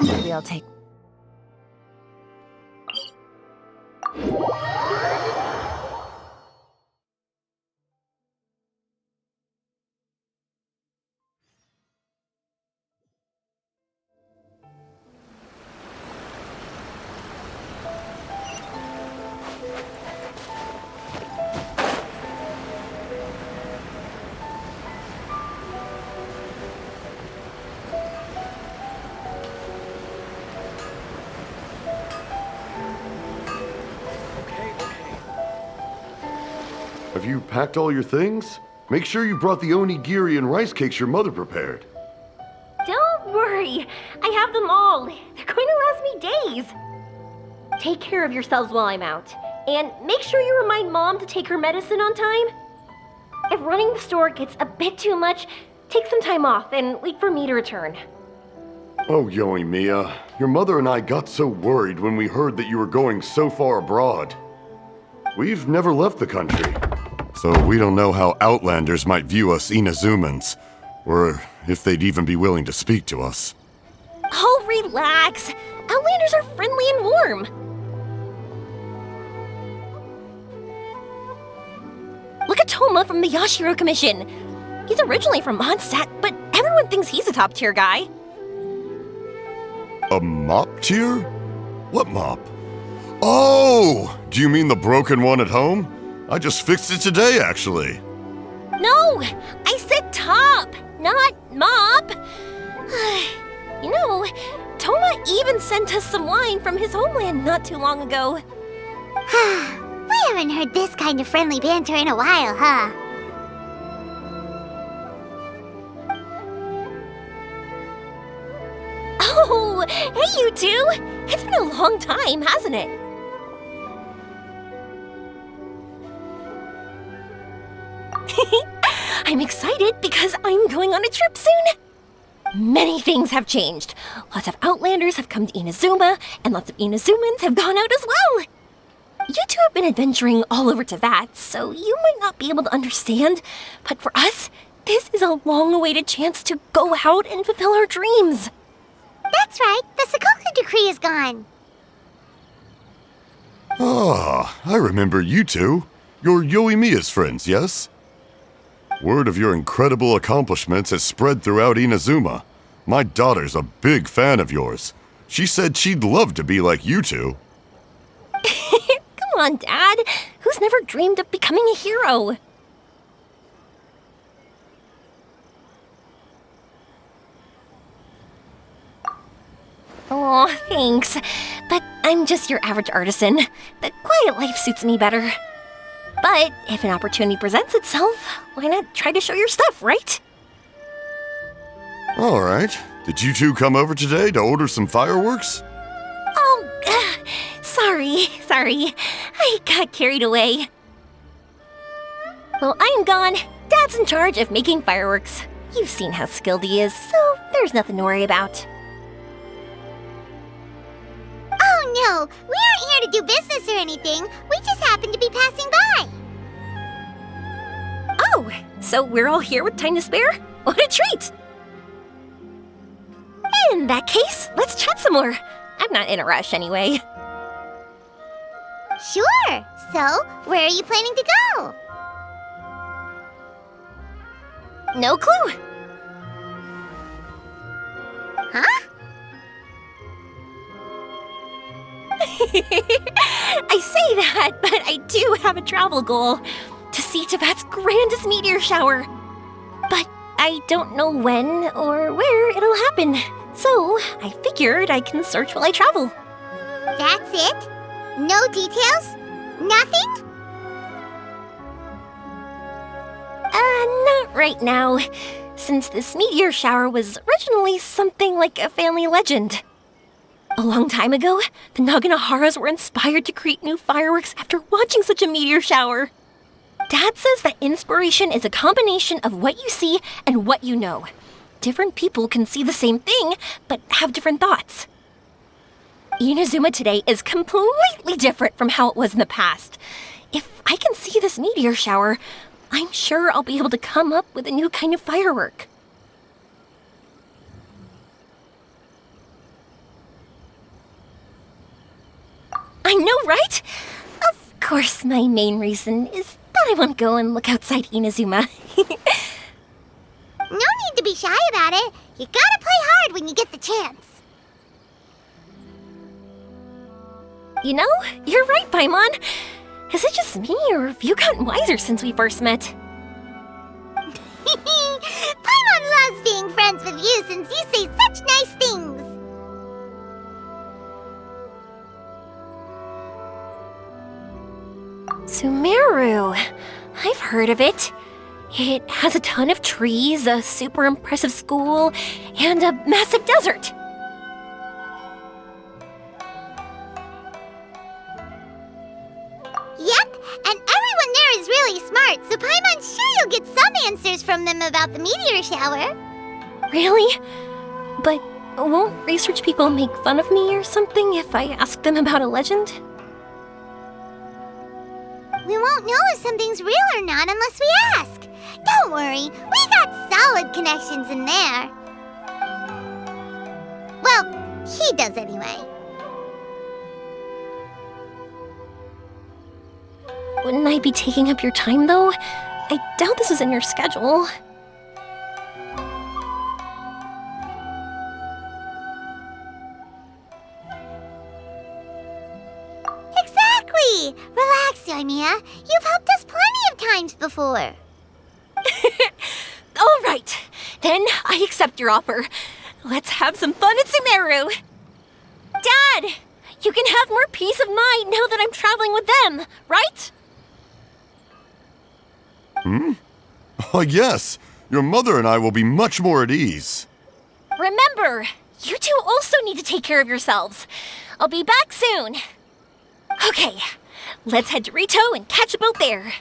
Maybe I'll take... Have you packed all your things? Make sure you brought the onigiri and rice cakes your mother prepared. Don't worry, I have them all. They're going to last me days. Take care of yourselves while I'm out. And make sure you remind Mom to take her medicine on time. If running the store gets a bit too much, take some time off and wait for me to return. Oh, Yoimiya, your mother and I got so worried when we heard that you were going so far abroad. We've never left the country, so we don't know how Outlanders might view us Inazumans, or if they'd even be willing to speak to us. Oh, relax. Outlanders are friendly and warm. Look at Toma from the Yashiro Commission. He's originally from Mondstadt, but everyone thinks he's a top-tier guy. A mop tier? What mop? Oh! Do you mean the broken one at home? I just fixed it today, actually. No! I said top, not mop. You know, Toma even sent us some wine from his homeland not too long ago. We haven't heard this kind of friendly banter in a while, huh? Oh, hey you two! It's been a long time, hasn't it? I'm excited because I'm going on a trip soon. Many things have changed. Lots of Outlanders have come to Inazuma, and lots of Inazumans have gone out as well. You two have been adventuring all over Teyvat, so you might not be able to understand, but for us, this is a long-awaited chance to go out and fulfill our dreams. That's right, the Sakoku decree is gone. Ah, I remember you two. You're Yoimiya's friends, yes? Word of your incredible accomplishments has spread throughout Inazuma. My daughter's a big fan of yours. She said she'd love to be like you two. Come on, Dad. Who's never dreamed of becoming a hero? Aw, thanks. But I'm just your average artisan. The quiet life suits me better. But if an opportunity presents itself, why not try to show your stuff, right? All right. Did you two come over today to order some fireworks? Oh, sorry. I got carried away. Well, I'm gone. Dad's in charge of making fireworks. You've seen how skilled he is, so there's nothing to worry about. Oh no, we aren't here to do business or anything. We just happen to be passing by. Oh, so we're all here with time to spare? What a treat! In that case, let's chat some more. I'm not in a rush anyway. Sure. So, where are you planning to go? No clue. Huh? I say that, but I do have a travel goal. To see Teyvat's grandest meteor shower. But I don't know when or where it'll happen. So, I figured I can search while I travel. That's it? No details? Nothing? Not right now. Since this meteor shower was originally something like a family legend. A long time ago, the Naganaharas were inspired to create new fireworks after watching such a meteor shower. Dad says that inspiration is a combination of what you see and what you know. Different people can see the same thing, but have different thoughts. Inazuma today is completely different from how it was in the past. If I can see this meteor shower, I'm sure I'll be able to come up with a new kind of firework. right? Of course, my main reason is that I want to go and look outside Inazuma. No need to be shy about it. You gotta play hard when you get the chance. You know, you're right, Paimon. Is it just me, or have you gotten wiser since we first met? Paimon loves being friends with you since you say such nice things. Sumeru. I've heard of it. It has a ton of trees, a super impressive school, and a massive desert. Yep, and everyone there is really smart, so Paimon's sure you'll get some answers from them about the meteor shower. Really? But won't research people make fun of me or something if I ask them about a legend? We won't know if something's real or not unless we ask. Don't worry, we got solid connections in there. Well, he does anyway. Wouldn't I be taking up your time, though? I doubt this is in your schedule. Exactly! Relax, Yoimiya. You've helped us plenty of times before. All right, then I accept your offer. Let's have some fun at Sumeru. Dad, you can have more peace of mind now that I'm traveling with them, right? Yes. Your mother and I will be much more at ease. Remember, you two also need to take care of yourselves. I'll be back soon. Okay, let's head to Rito and catch a boat there.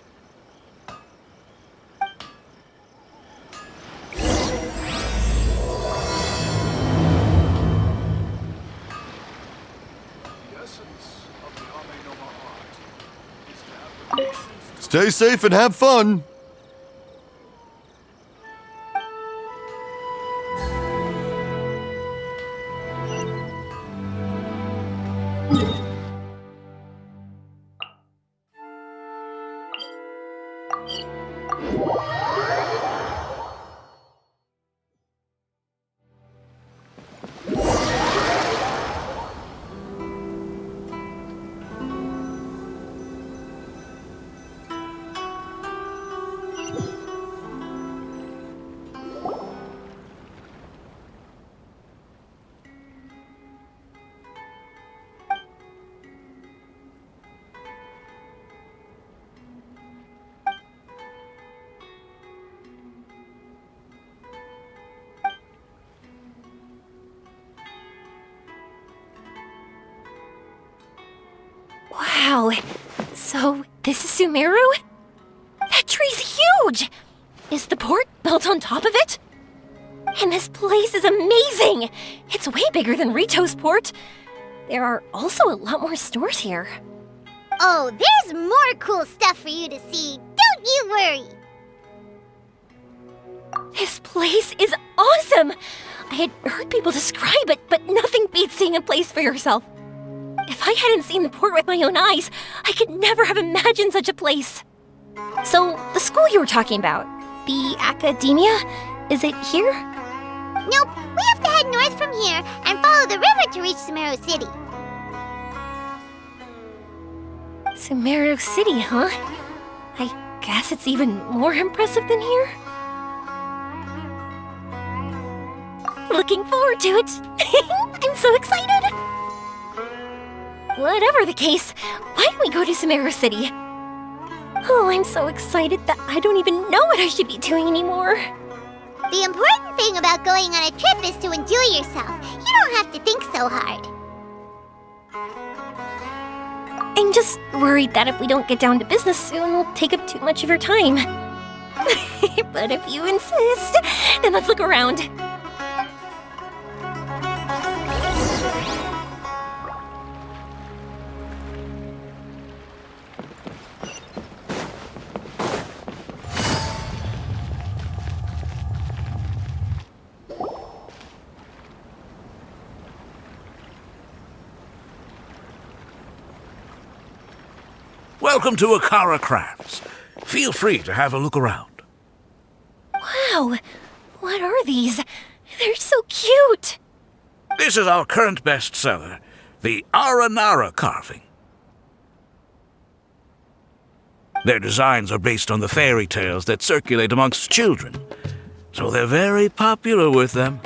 Stay safe and have fun. Wow, so this is Sumeru? That tree's huge! Is the port built on top of it? And this place is amazing! It's way bigger than Rito's port. There are also a lot more stores here. Oh, there's more cool stuff for you to see. Don't you worry. This place is awesome! I had heard people describe it, but nothing beats seeing a place for yourself. If I hadn't seen the port with my own eyes, I could never have imagined such a place. So, the school you were talking about, the academia, is it here? Nope, we have to head north from here and follow the river to reach Sumeru City. Sumeru City, huh? I guess it's even more impressive than here. Looking forward to it. I'm so excited. Whatever the case, why don't we go to Sumeru City? Oh, I'm so excited that I don't even know what I should be doing anymore. The important thing about going on a trip is to enjoy yourself. You don't have to think so hard. I'm just worried that if we don't get down to business soon, we'll take up too much of your time. But if you insist, then let's look around. Welcome to Akara Crafts. Feel free to have a look around. Wow, what are these? They're so cute. This is our current bestseller, the Aranara carving. Their designs are based on the fairy tales that circulate amongst children, so they're very popular with them.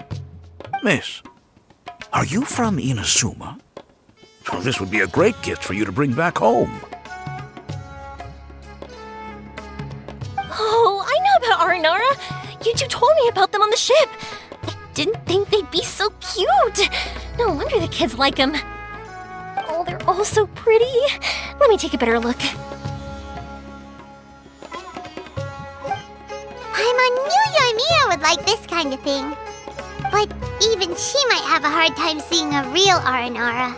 Miss, are you from Inazuma? Well, this would be a great gift for you to bring back home. Oh, I know about Aranara. You two told me about them on the ship. I didn't think they'd be so cute. No wonder the kids like them. Oh, they're all so pretty. Let me take a better look. Paimon knew Yoimiya would like this kind of thing. But even she might have a hard time seeing a real Aranara.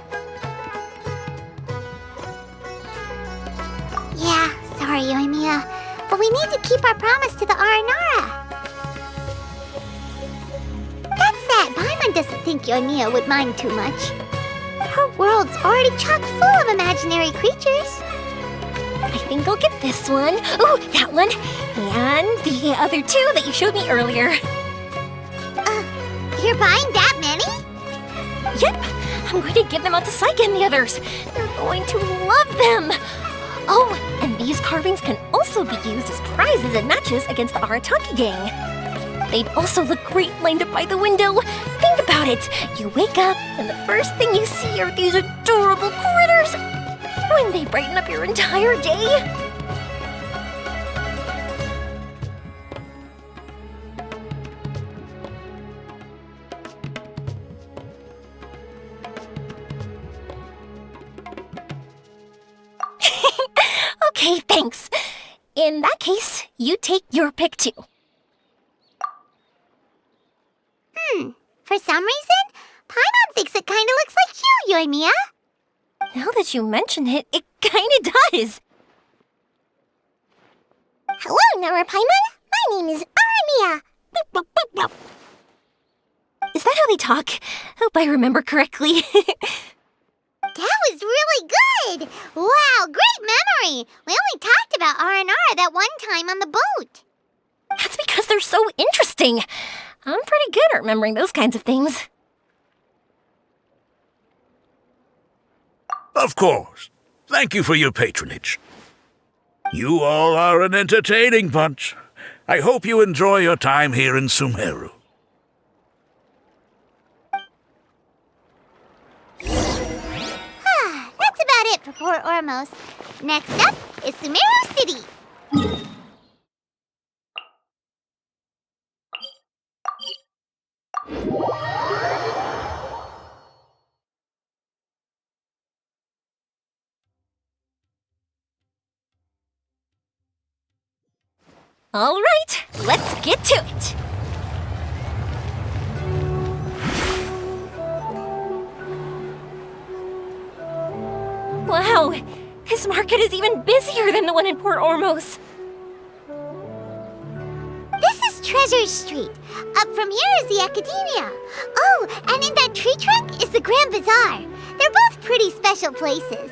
Yeah, sorry, Yoimiya, but we need to keep our promise to the Aranara. That said, Paimon doesn't think Yoimiya would mind too much. Her world's already chock full of imaginary creatures. I think I'll get this one. Ooh, that one. And the other two that you showed me earlier. You're buying that many? Yep, I'm going to give them out to Saika and the others. They're going to love them. Oh, and these carvings can also be used as prizes and matches against the Arataki gang. They'd also look great lined up by the window. Think about it. You wake up, and the first thing you see are these adorable critters. Wouldn't they brighten up your entire day? Okay, thanks. In that case, you take your pick too. For some reason, Paimon thinks it kinda looks like you, Yoimiya. Now that you mention it, it kinda does. Hello, Nara Paimon. My name is Yoimiya. Is that how they talk? Hope I remember correctly. That was really good! Wow, great memory! We only talked about Aranara that one time on the boat. That's because they're so interesting. I'm pretty good at remembering those kinds of things. Of course. Thank you for your patronage. You all are an entertaining bunch. I hope you enjoy your time here in Sumeru. That's about it for Port Ormos. Next up is Sumeru City. All right, let's get to it. Wow, this market is even busier than the one in Port Ormos. This is Treasure Street. Up from here is the Academia. Oh, and in that tree trunk is the Grand Bazaar. They're both pretty special places.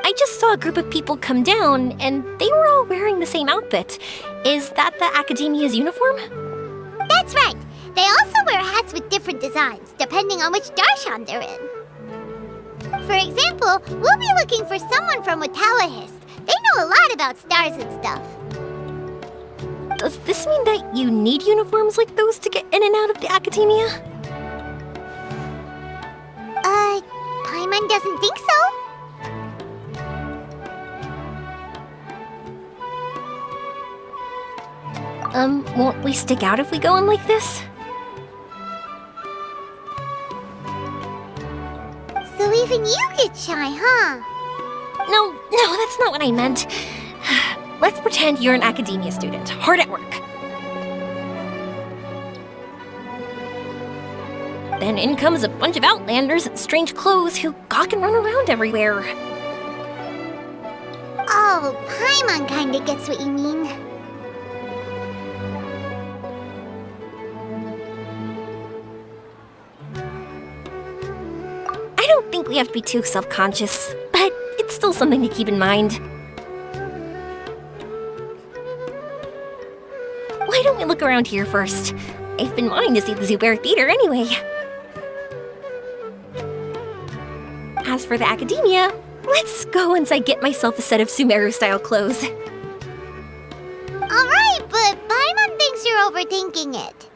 I just saw a group of people come down, and they were all wearing the same outfit. Is that the Academia's uniform? That's right. They also wear hats with different designs, depending on which darshan they're in. For example, we'll be looking for someone from Watawahist. They know a lot about stars and stuff. Does this mean that you need uniforms like those to get in and out of the Academia? Paimon doesn't think so. Won't we stick out if we go in like this? So even you get shy, huh? No, that's not what I meant. Let's pretend you're an Academia student, hard at work. Then in comes a bunch of Outlanders in strange clothes who gawk and run around everywhere. Oh, Paimon kinda gets what you mean. I don't think we have to be too self-conscious, but it's still something to keep in mind. around here first. I've been wanting to see the Zubair Theater anyway. As for the academia, let's go once I get myself a set of Sumeru-style clothes. Alright, but Paimon thinks you're overthinking it.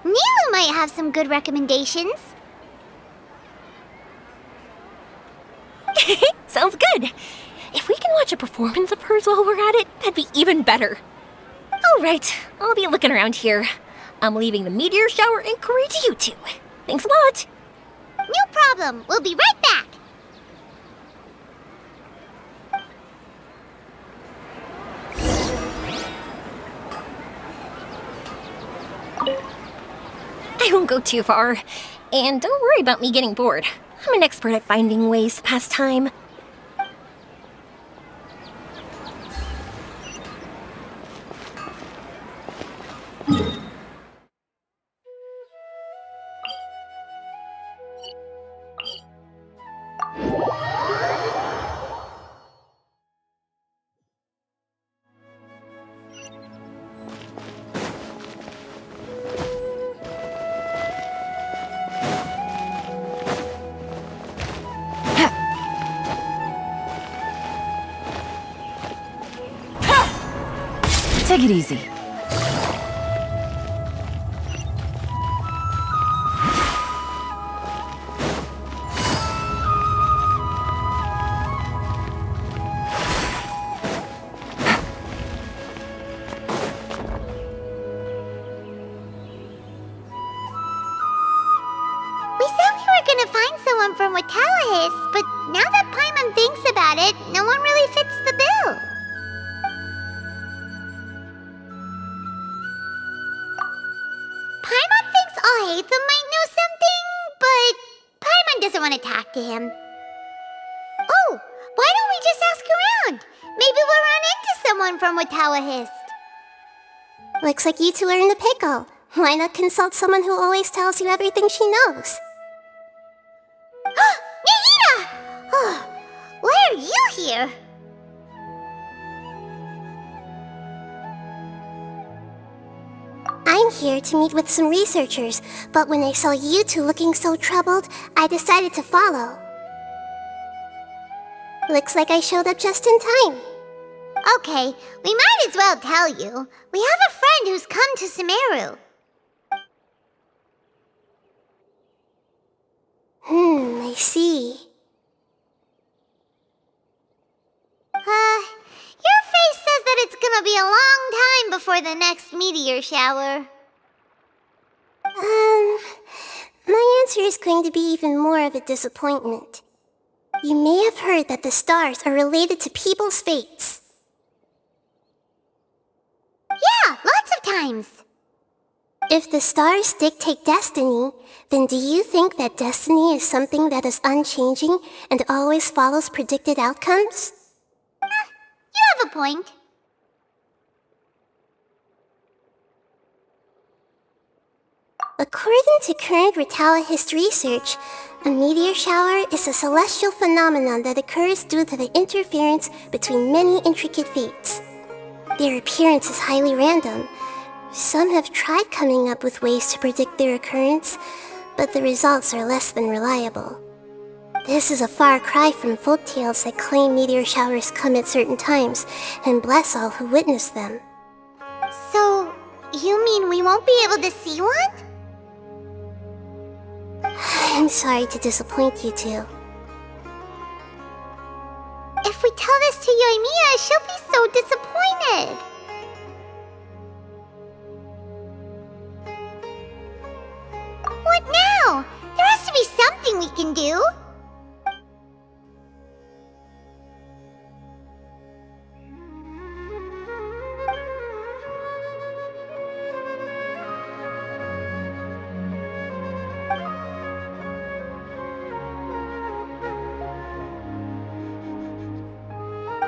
Nilu might have some good recommendations. Sounds good. If we can watch a performance of hers while we're at it, that'd be even better. Alright, I'll be looking around here. I'm leaving the meteor shower inquiry to you two. Thanks a lot. No problem. We'll be right back. I won't go too far. And don't worry about me getting bored. I'm an expert at finding ways to pass time. Take it easy. We said we were gonna find someone from Watallahis, but now that Paimon thinks about it, no one really fits the bill. Paimon thinks Alhaitham might know something, but Paimon doesn't want to talk to him. Oh, why don't we just ask around? Maybe we'll run into someone from Watallahis. Looks like you two are in a pickle. Why not consult someone who always tells you everything she knows? Nahida! Oh, why are you here? I'm here to meet with some researchers, but when I saw you two looking so troubled, I decided to follow. Looks like I showed up just in time. Okay, we might as well tell you. We have a friend who's come to Sumeru. I see. Your face says that it's gonna be a long time before the next meteor shower. My answer is going to be even more of a disappointment. You may have heard that the stars are related to people's fates. Yeah, lots of times. If the stars dictate destiny, then do you think that destiny is something that is unchanging and always follows predicted outcomes? You have a point. According to current Watallahis research, a meteor shower is a celestial phenomenon that occurs due to the interference between many intricate fates. Their appearance is highly random. Some have tried coming up with ways to predict their occurrence, but the results are less than reliable. This is a far cry from folktales that claim meteor showers come at certain times and bless all who witness them. So, you mean we won't be able to see one? I'm sorry to disappoint you two. If we tell this to Yoimiya, she'll be so disappointed. What now? There has to be something we can do.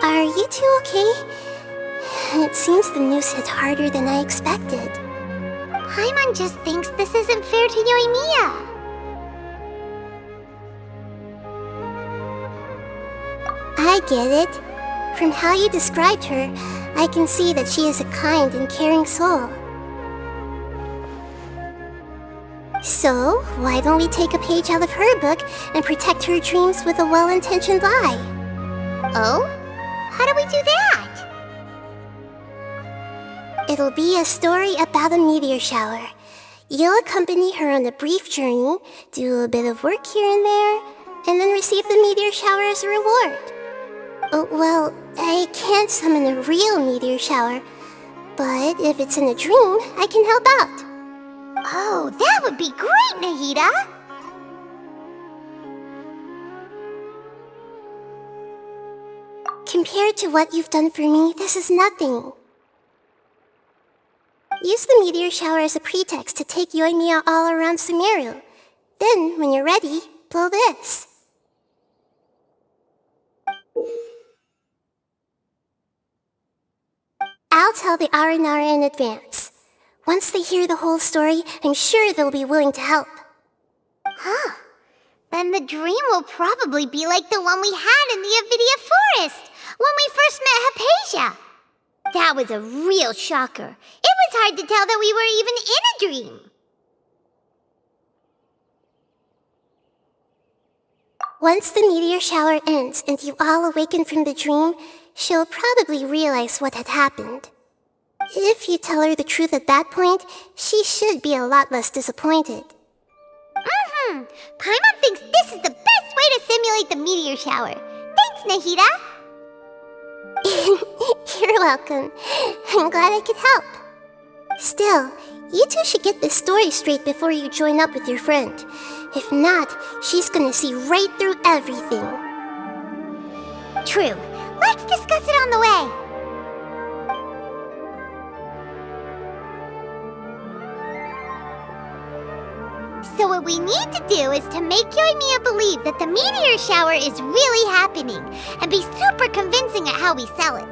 Are you two okay? It seems the news hit harder than I expected. Paimon just thinks this isn't fair to Yoimiya. I get it. From how you described her, I can see that she is a kind and caring soul. So, why don't we take a page out of her book and protect her dreams with a well-intentioned lie? Oh? How do we do that? It'll be a story about a meteor shower. You'll accompany her on a brief journey, do a bit of work here and there, and then receive the meteor shower as a reward. Oh, well, I can't summon a real meteor shower, but if it's in a dream, I can help out. Oh, that would be great, Nahida! Compared to what you've done for me, this is nothing. Use the meteor shower as a pretext to take Yoimiya all around Sumeru. Then, when you're ready, blow this. I'll tell the Aranara in advance. Once they hear the whole story, I'm sure they'll be willing to help. Huh. Then the dream will probably be like the one we had in the Avidia Forest, when we first met Hypatia. That was a real shocker. It was hard to tell that we were even in a dream. Once the meteor shower ends and you all awaken from the dream, she'll probably realize what had happened. If you tell her the truth at that point, she should be a lot less disappointed. Paimon thinks this is the best way to simulate the meteor shower. Thanks, Nahida. You're welcome. I'm glad I could help. Still, you two should get this story straight before you join up with your friend. If not, she's gonna see right through everything. True. Let's discuss it on the way. So what we need to do is to make Yoimiya believe that the meteor shower is really happening, and be super convincing at how we sell it.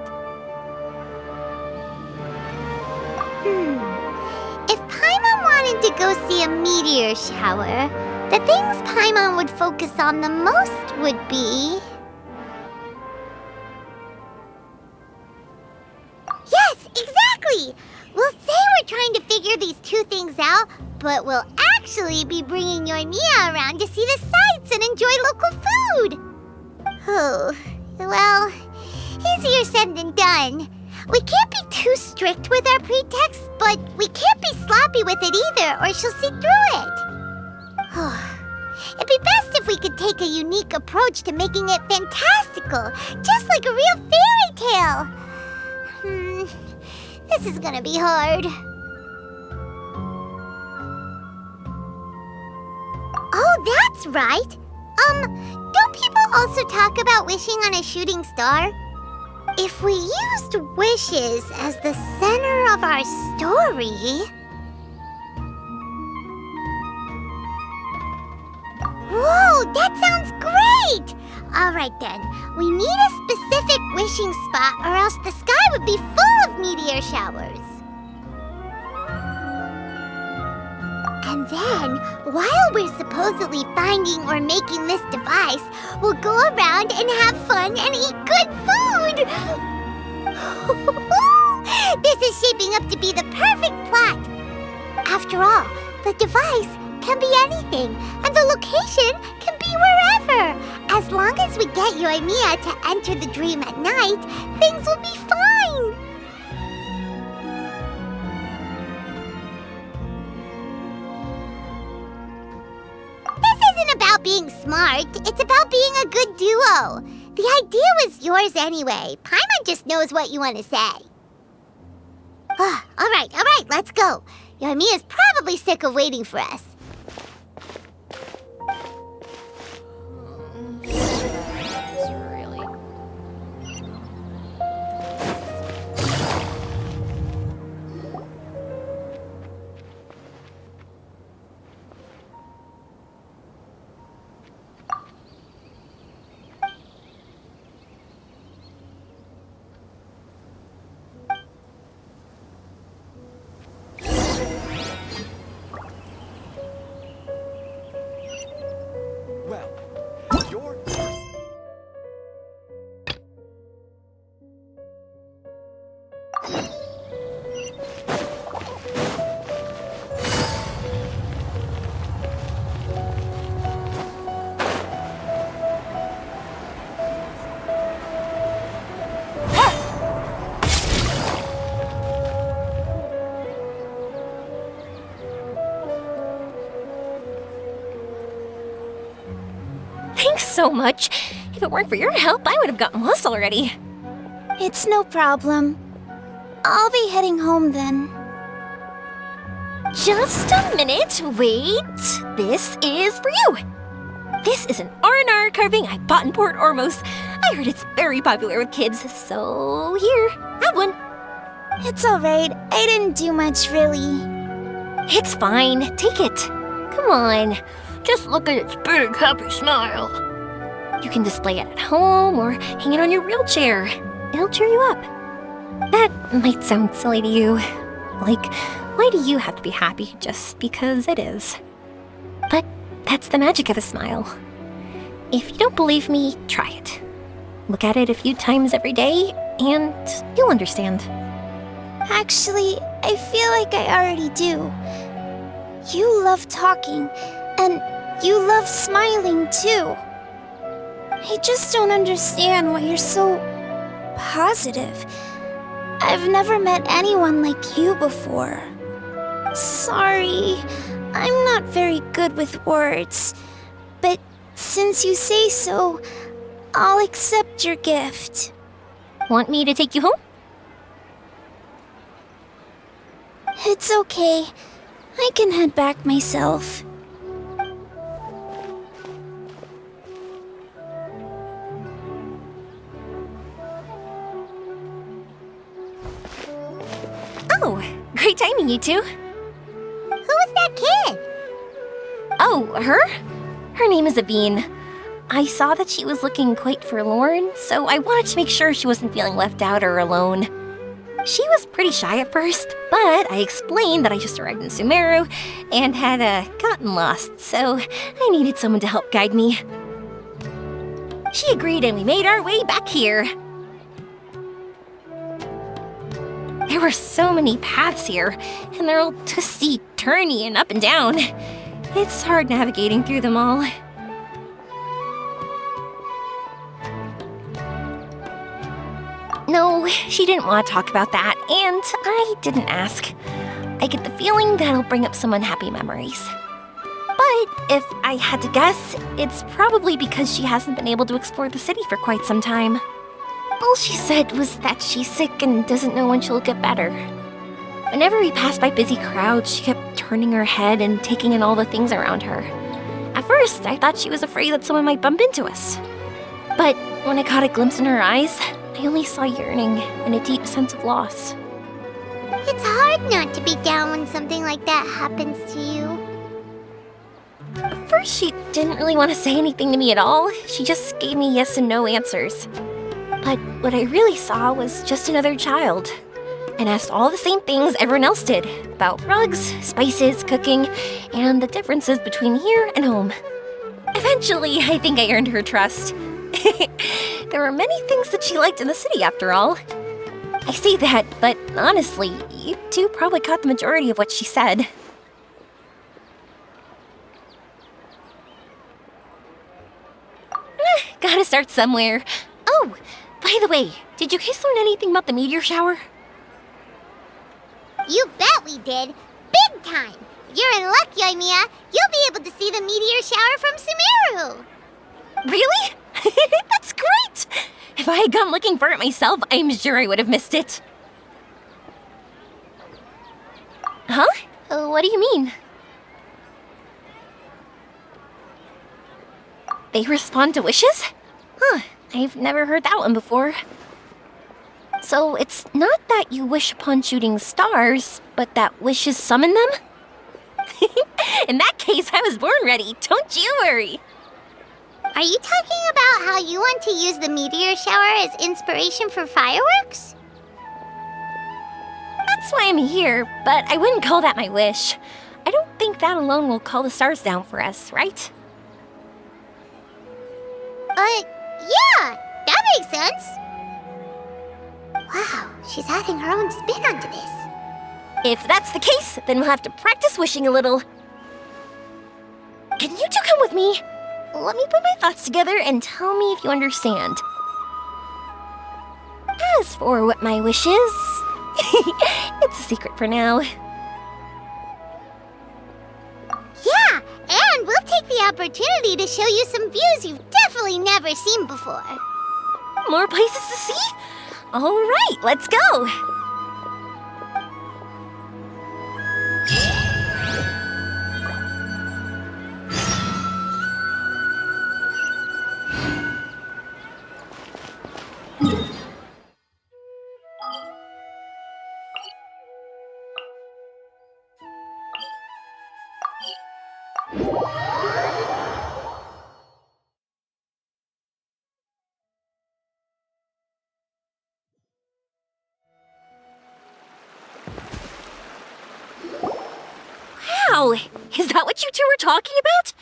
If Paimon wanted to go see a meteor shower, the things Paimon would focus on the most would be... Yes, exactly! We'll say we're trying to figure these two things out, but we'll actually be bringing Yoimiya around to see the sights and enjoy local food! Oh, well, easier said than done. We can't be too strict with our pretexts, but we can't be sloppy with it either, or she'll see through it. It'd be best if we could take a unique approach to making it fantastical, just like a real fairy tale. This is gonna be hard. Oh, that's right. Don't people also talk about wishing on a shooting star? If we used wishes as the center of our story... Whoa, that sounds great! Alright then, we need a specific wishing spot or else the sky would be full of meteor showers. And then, while we're supposedly finding or making this device, we'll go around and have fun and eat good food! This is shaping up to be the perfect plot! After all, the device can be anything, and the location can be wherever. As long as we get Yoimiya to enter the dream at night, things will be fine! This isn't about being smart, it's about being a good duo. The idea was yours anyway. Paimon just knows what you want to say. Alright, let's go. Yoimiya's probably sick of waiting for us. Thanks so much. If it weren't for your help, I would have gotten lost already. It's no problem. I'll be heading home then. Just a minute, wait. This is for you. This is an R&R carving I bought in Port Ormos. I heard it's very popular with kids, so here, have one. It's alright. I didn't do much, really. It's fine, take it. Come on, just look at its big, happy smile. You can display it at home or hang it on your wheelchair. It'll cheer you up. That might sound silly to you. Like, why do you have to be happy just because it is? But that's the magic of a smile. If you don't believe me, try it. Look at it a few times every day, and you'll understand. Actually, I feel like I already do. You love talking, and you love smiling too. I just don't understand why you're so positive. I've never met anyone like you before. Sorry, I'm not very good with words, but since you say so, I'll accept your gift. Want me to take you home? It's okay. I can head back myself. Oh, great timing, you two. Who was that kid? Oh, her? Her name is Avine. I saw that she was looking quite forlorn, so I wanted to make sure she wasn't feeling left out or alone. She was pretty shy at first, but I explained that I just arrived in Sumeru and had gotten lost, so I needed someone to help guide me. She agreed and we made our way back here. There were so many paths here, and they're all twisty, turny, and up and down. It's hard navigating through them all. No, she didn't want to talk about that, and I didn't ask. I get the feeling that'll bring up some unhappy memories. But if I had to guess, it's probably because she hasn't been able to explore the city for quite some time. All she said was that she's sick and doesn't know when she'll get better. Whenever we passed by busy crowds, she kept turning her head and taking in all the things around her. At first, I thought she was afraid that someone might bump into us. But when I caught a glimpse in her eyes, I only saw yearning and a deep sense of loss. It's hard not to be down when something like that happens to you. At first, she didn't really want to say anything to me at all. She just gave me yes and no answers. But what I really saw was just another child, and asked all the same things everyone else did about rugs, spices, cooking, and the differences between here and home. Eventually, I think I earned her trust. There were many things that she liked in the city, after all. I say that, but honestly, you two probably caught the majority of what she said. Gotta start somewhere. Oh, by the way, did you guys learn anything about the meteor shower? You bet we did. Big time. You're in luck, Yoimiya. You'll be able to see the meteor shower from Sumeru. Really? That's great! If I had gone looking for it myself, I'm sure I would have missed it. Huh? What do you mean? They respond to wishes? Huh, I've never heard that one before. So it's not that you wish upon shooting stars, but that wishes summon them? In that case, I was born ready. Don't you worry. Are you talking about how you want to use the meteor shower as inspiration for fireworks? That's why I'm here, but I wouldn't call that my wish. I don't think that alone will call the stars down for us, right? Yeah, that makes sense. Wow, she's adding her own spin onto this. If that's the case, then we'll have to practice wishing a little. Can you two come with me? Let me put my thoughts together and tell me if you understand. As for what my wish is, it's a secret for now. Yeah, and we'll take the opportunity to show you some views you've definitely never seen before. More places to see? All right, let's go. Wow, is that what you two were talking about?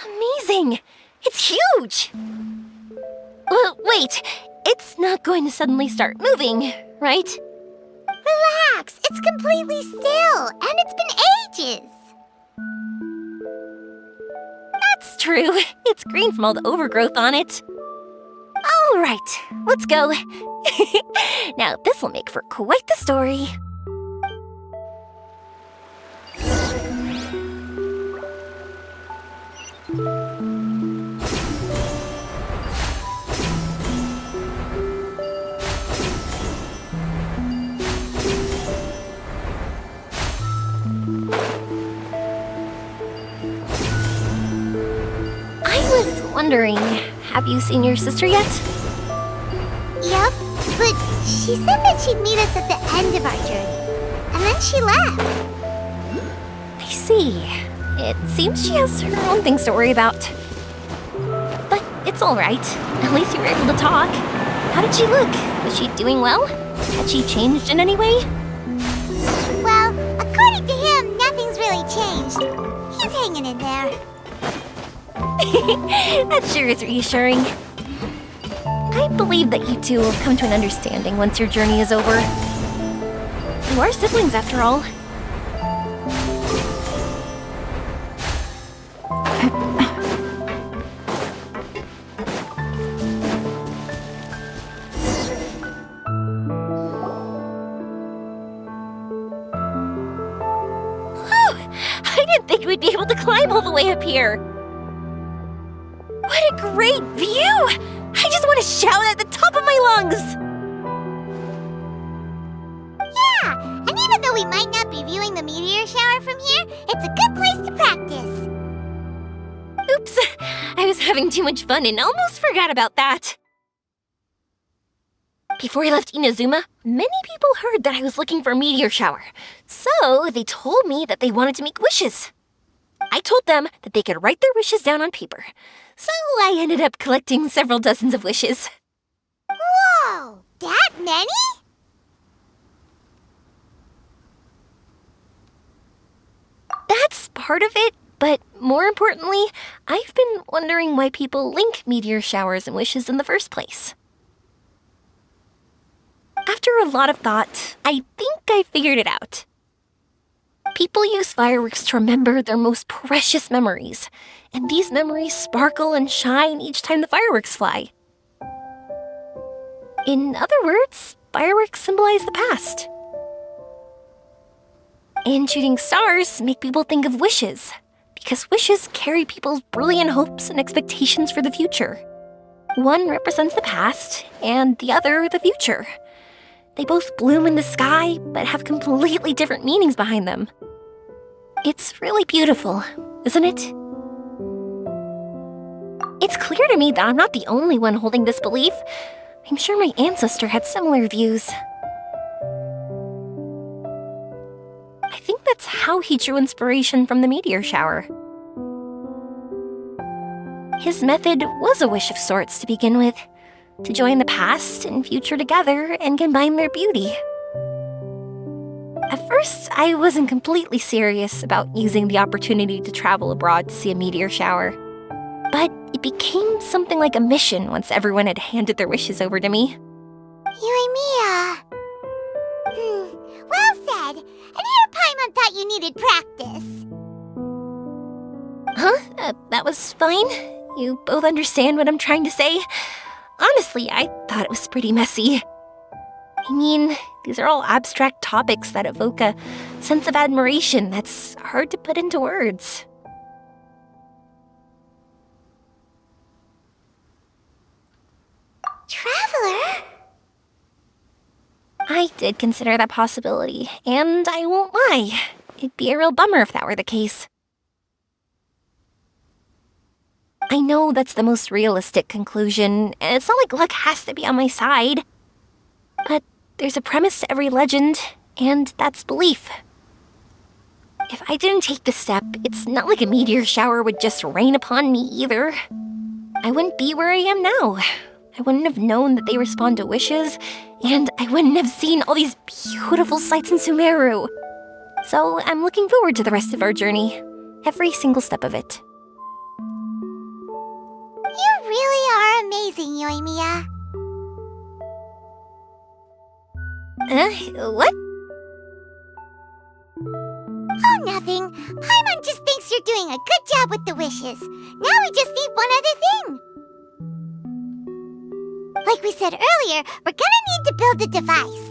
Amazing! It's huge! Wait, it's not going to suddenly start moving, right? Relax, it's completely still, and it's been ages. That's true. It's green from all the overgrowth on it. All right, let's go. Now, this will make for quite the story. Wondering, have you seen your sister yet? Yep, but she said that she'd meet us at the end of our journey, and then she left. I see. It seems she has her own things to worry about. But it's all right. At least you were able to talk. How did she look? Was she doing well? Had she changed in any way? Well, according to him, nothing's really changed. He's hanging in there. That sure is reassuring. I believe that you two will come to an understanding once your journey is over. You are siblings, after all. Whew! I didn't think we'd be able to climb all the way up here. What a great view! I just want to shout at the top of my lungs! Yeah, and even though we might not be viewing the meteor shower from here, it's a good place to practice. Oops, I was having too much fun and almost forgot about that. Before I left Inazuma, many people heard that I was looking for a meteor shower, so they told me that they wanted to make wishes. I told them that they could write their wishes down on paper, so I ended up collecting several dozens of wishes. Whoa, that many? That's part of it, but more importantly, I've been wondering why people link meteor showers and wishes in the first place. After a lot of thought, I think I figured it out. People use fireworks to remember their most precious memories, and these memories sparkle and shine each time the fireworks fly. In other words, fireworks symbolize the past. And shooting stars make people think of wishes, because wishes carry people's brilliant hopes and expectations for the future. One represents the past, and the other the future. They both bloom in the sky, but have completely different meanings behind them. It's really beautiful, isn't it? It's clear to me that I'm not the only one holding this belief. I'm sure my ancestor had similar views. I think that's how he drew inspiration from the meteor shower. His method was a wish of sorts to begin with, to join the past and future together and combine their beauty. At first, I wasn't completely serious about using the opportunity to travel abroad to see a meteor shower. But it became something like a mission once everyone had handed their wishes over to me. Yoimiya. Well said. And here Paimon thought you needed practice. Huh? That was fine? You both understand what I'm trying to say? Honestly, I thought it was pretty messy. I mean, these are all abstract topics that evoke a sense of admiration that's hard to put into words. Traveler? I did consider that possibility, and I won't lie. It'd be a real bummer if that were the case. I know that's the most realistic conclusion, and it's not like luck has to be on my side. But there's a premise to every legend, and that's belief. If I didn't take this step, it's not like a meteor shower would just rain upon me either. I wouldn't be where I am now. I wouldn't have known that they respond to wishes, and I wouldn't have seen all these beautiful sights in Sumeru. So I'm looking forward to the rest of our journey, every single step of it. You really are amazing, Yoimiya. What? Oh, nothing. Paimon just thinks you're doing a good job with the wishes. Now we just need one other thing. Like we said earlier, we're gonna need to build a device.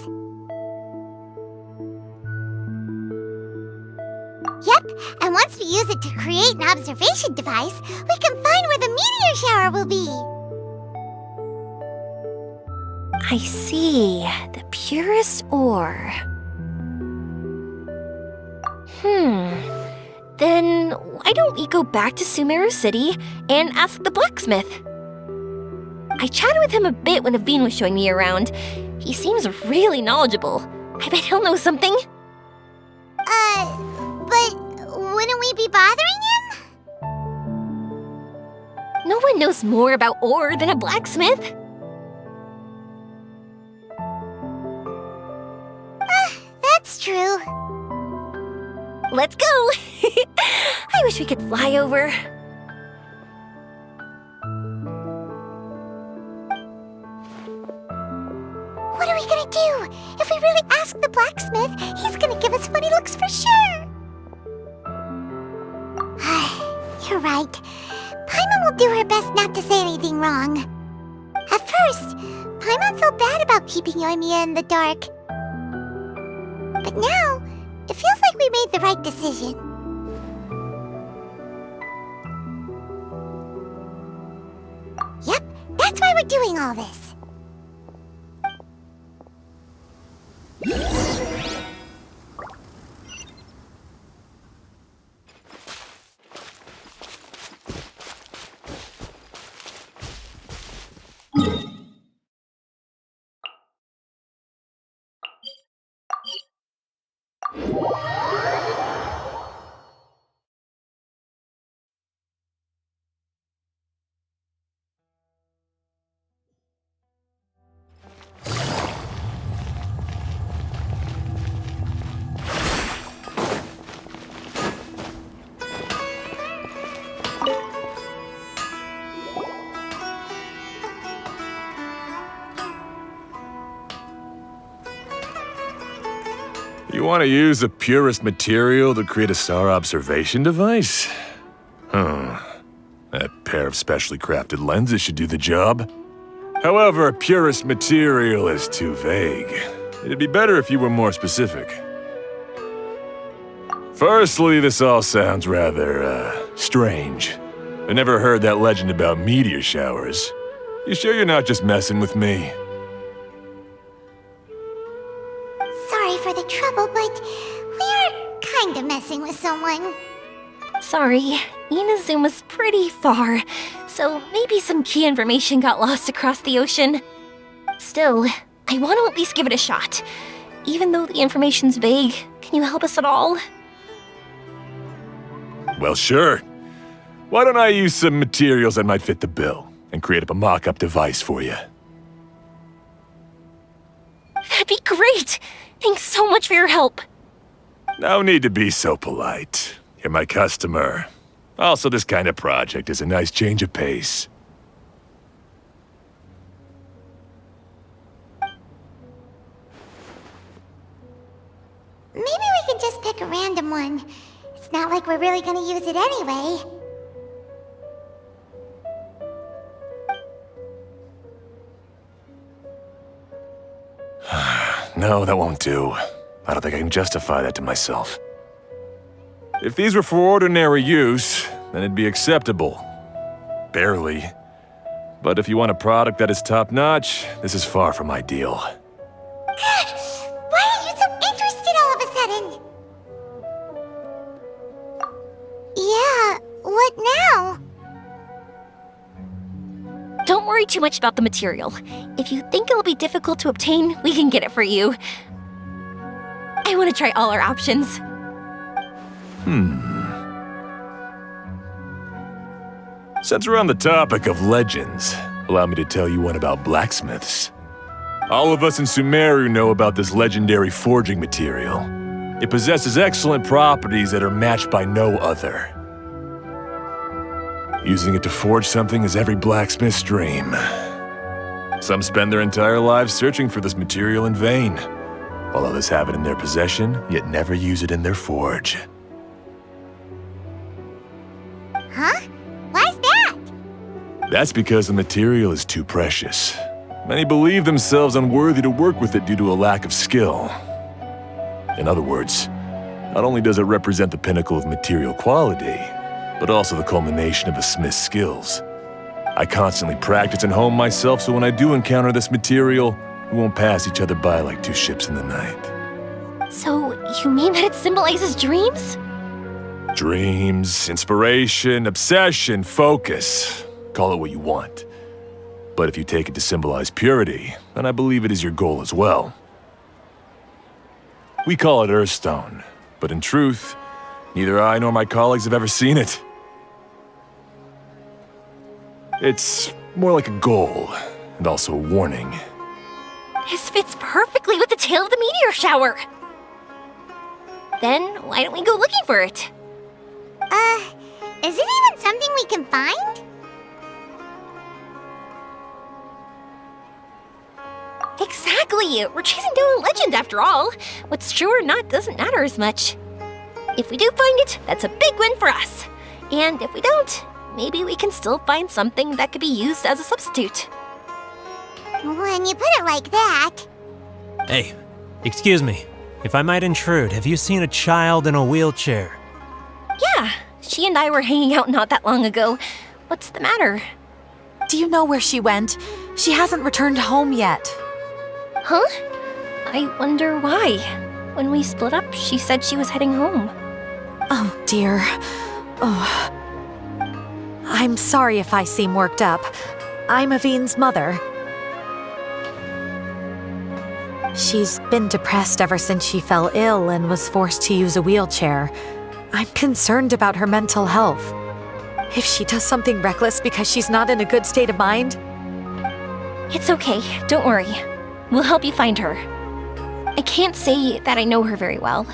Yep, and once we use it to create an observation device, we can find where the meteor shower will be. I see. The purest ore. Then why don't we go back to Sumeru City and ask the blacksmith? I chatted with him a bit when Aveen was showing me around. He seems really knowledgeable. I bet he'll know something. But wouldn't we be bothering him? No one knows more about ore than a blacksmith. That's true. Let's go! I wish we could fly over. What are we gonna do? If we really ask the blacksmith, he's gonna give us funny looks for sure. You're right. Paimon will do her best not to say anything wrong. At first, Paimon felt bad about keeping Yoimiya in the dark. But now, it feels like we made the right decision. Yep, that's why we're doing all this. You want to use the purest material to create a star observation device? That pair of specially crafted lenses should do the job. However, purest material is too vague. It'd be better if you were more specific. Firstly, this all sounds rather, strange. I never heard that legend about meteor showers. You sure you're not just messing with me? Sorry for the trouble, but we are kinda messing with someone. Sorry, Inazuma's pretty far, so maybe some key information got lost across the ocean. Still, I want to at least give it a shot. Even though the information's vague, can you help us at all? Well, sure. Why don't I use some materials that might fit the bill and create up a mock-up device for you? That'd be great! Thanks so much for your help. No need to be so polite. You're my customer. Also, this kind of project is a nice change of pace. a random one. It's not like we're really gonna use it anyway. No, that won't do. I don't think I can justify that to myself. If these were for ordinary use, then it'd be acceptable. Barely. But if you want a product that is top-notch, this is far from ideal. Why are you so interested all of a sudden? Yeah, what now? Don't worry too much about the material. If you think it'll be difficult to obtain, we can get it for you. I want to try all our options. Since we're on the topic of legends, allow me to tell you one about blacksmiths. All of us in Sumeru know about this legendary forging material. It possesses excellent properties that are matched by no other. Using it to forge something is every blacksmith's dream. Some spend their entire lives searching for this material in vain, while others have it in their possession, yet never use it in their forge. Huh? Why's that? That's because the material is too precious. Many believe themselves unworthy to work with it due to a lack of skill. In other words, not only does it represent the pinnacle of material quality, but also the culmination of a smith's skills. I constantly practice and hone myself, so when I do encounter this material, we won't pass each other by like two ships in the night. So, you mean that it symbolizes dreams? Dreams, inspiration, obsession, focus. Call it what you want. But if you take it to symbolize purity, then I believe it is your goal as well. We call it Earthstone, but in truth, neither I nor my colleagues have ever seen it. It's more like a goal, and also a warning. This fits perfectly with the tale of the meteor shower. Then, why don't we go looking for it? Is it even something we can find? Exactly! We're chasing down a legend after all. What's true or not doesn't matter as much. If we do find it, that's a big win for us. And if we don't, maybe we can still find something that could be used as a substitute. When you put it like that... Hey, excuse me. If I might intrude, have you seen a child in a wheelchair? Yeah, she and I were hanging out not that long ago. What's the matter? Do you know where she went? She hasn't returned home yet. Huh? I wonder why. When we split up, she said she was heading home. Oh, dear. Oh. I'm sorry if I seem worked up. I'm Avine's mother. She's been depressed ever since she fell ill and was forced to use a wheelchair. I'm concerned about her mental health. If she does something reckless because she's not in a good state of mind... It's okay, don't worry. We'll help you find her. I can't say that I know her very well,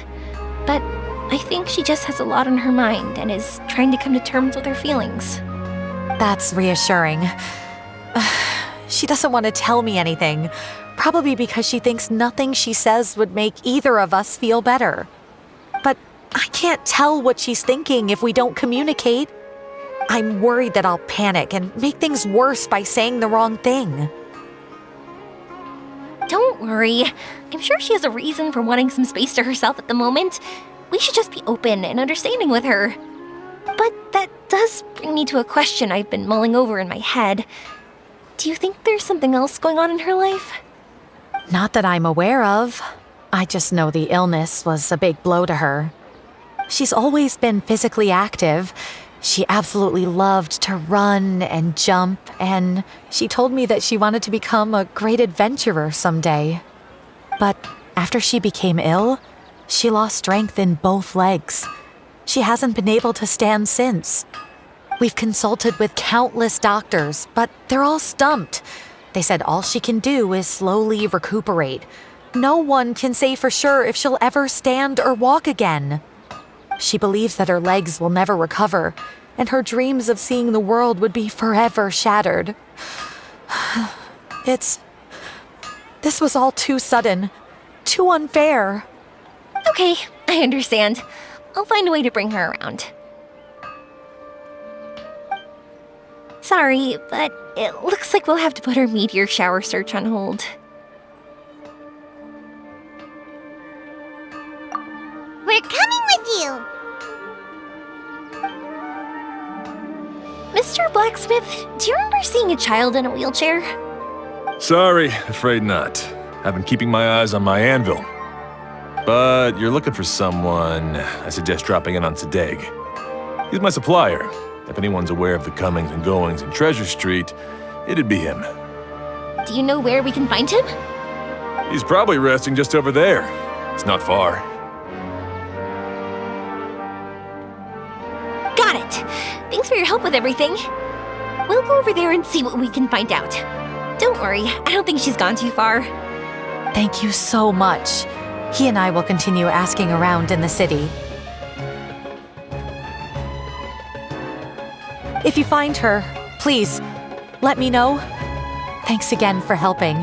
but I think she just has a lot on her mind and is trying to come to terms with her feelings. That's reassuring. She doesn't want to tell me anything, probably because she thinks nothing she says would make either of us feel better. But I can't tell what she's thinking if we don't communicate. I'm worried that I'll panic and make things worse by saying the wrong thing. Don't worry. I'm sure she has a reason for wanting some space to herself at the moment. We should just be open and understanding with her. But that does bring me to a question I've been mulling over in my head. Do you think there's something else going on in her life? Not that I'm aware of. I just know the illness was a big blow to her. She's always been physically active. She absolutely loved to run and jump, and she told me that she wanted to become a great adventurer someday. But after she became ill, she lost strength in both legs. She hasn't been able to stand since. We've consulted with countless doctors, but they're all stumped. They said all she can do is slowly recuperate. No one can say for sure if she'll ever stand or walk again. She believes that her legs will never recover, and her dreams of seeing the world would be forever shattered. This was all too sudden, too unfair. Okay, I understand. I'll find a way to bring her around. Sorry, but it looks like we'll have to put our meteor shower search on hold. We're coming with you! Mr. Blacksmith, do you remember seeing a child in a wheelchair? Sorry, afraid not. I've been keeping my eyes on my anvil. But you're looking for someone, I suggest dropping in on Sadeg. He's my supplier. If anyone's aware of the comings and goings in Treasure Street, it'd be him. Do you know where we can find him? He's probably resting just over there. It's not far. Got it! Thanks for your help with everything. We'll go over there and see what we can find out. Don't worry, I don't think she's gone too far. Thank you so much. He and I will continue asking around in the city. If you find her, please, let me know. Thanks again for helping.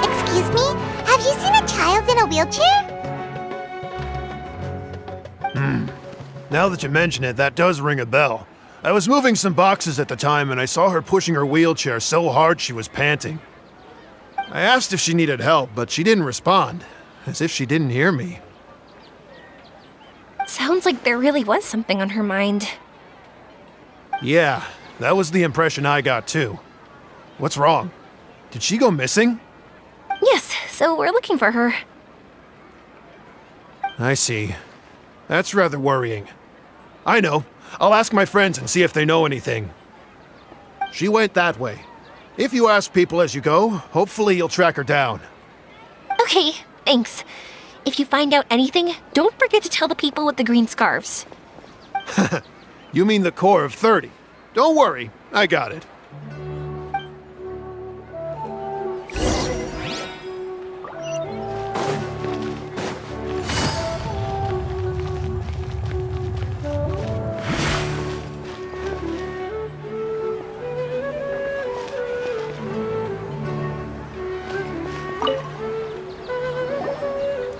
Excuse me? Have you seen a child in a wheelchair? Now that you mention it, that does ring a bell. I was moving some boxes at the time and I saw her pushing her wheelchair so hard she was panting. I asked if she needed help, but she didn't respond, as if she didn't hear me. Sounds like there really was something on her mind. Yeah, that was the impression I got too. What's wrong? Did she go missing? Yes, so we're looking for her. I see. That's rather worrying. I know. I'll ask my friends and see if they know anything. She went that way. If you ask people as you go, hopefully you'll track her down. Okay, thanks. If you find out anything, don't forget to tell the people with the green scarves. You mean the core of 30. Don't worry, I got it.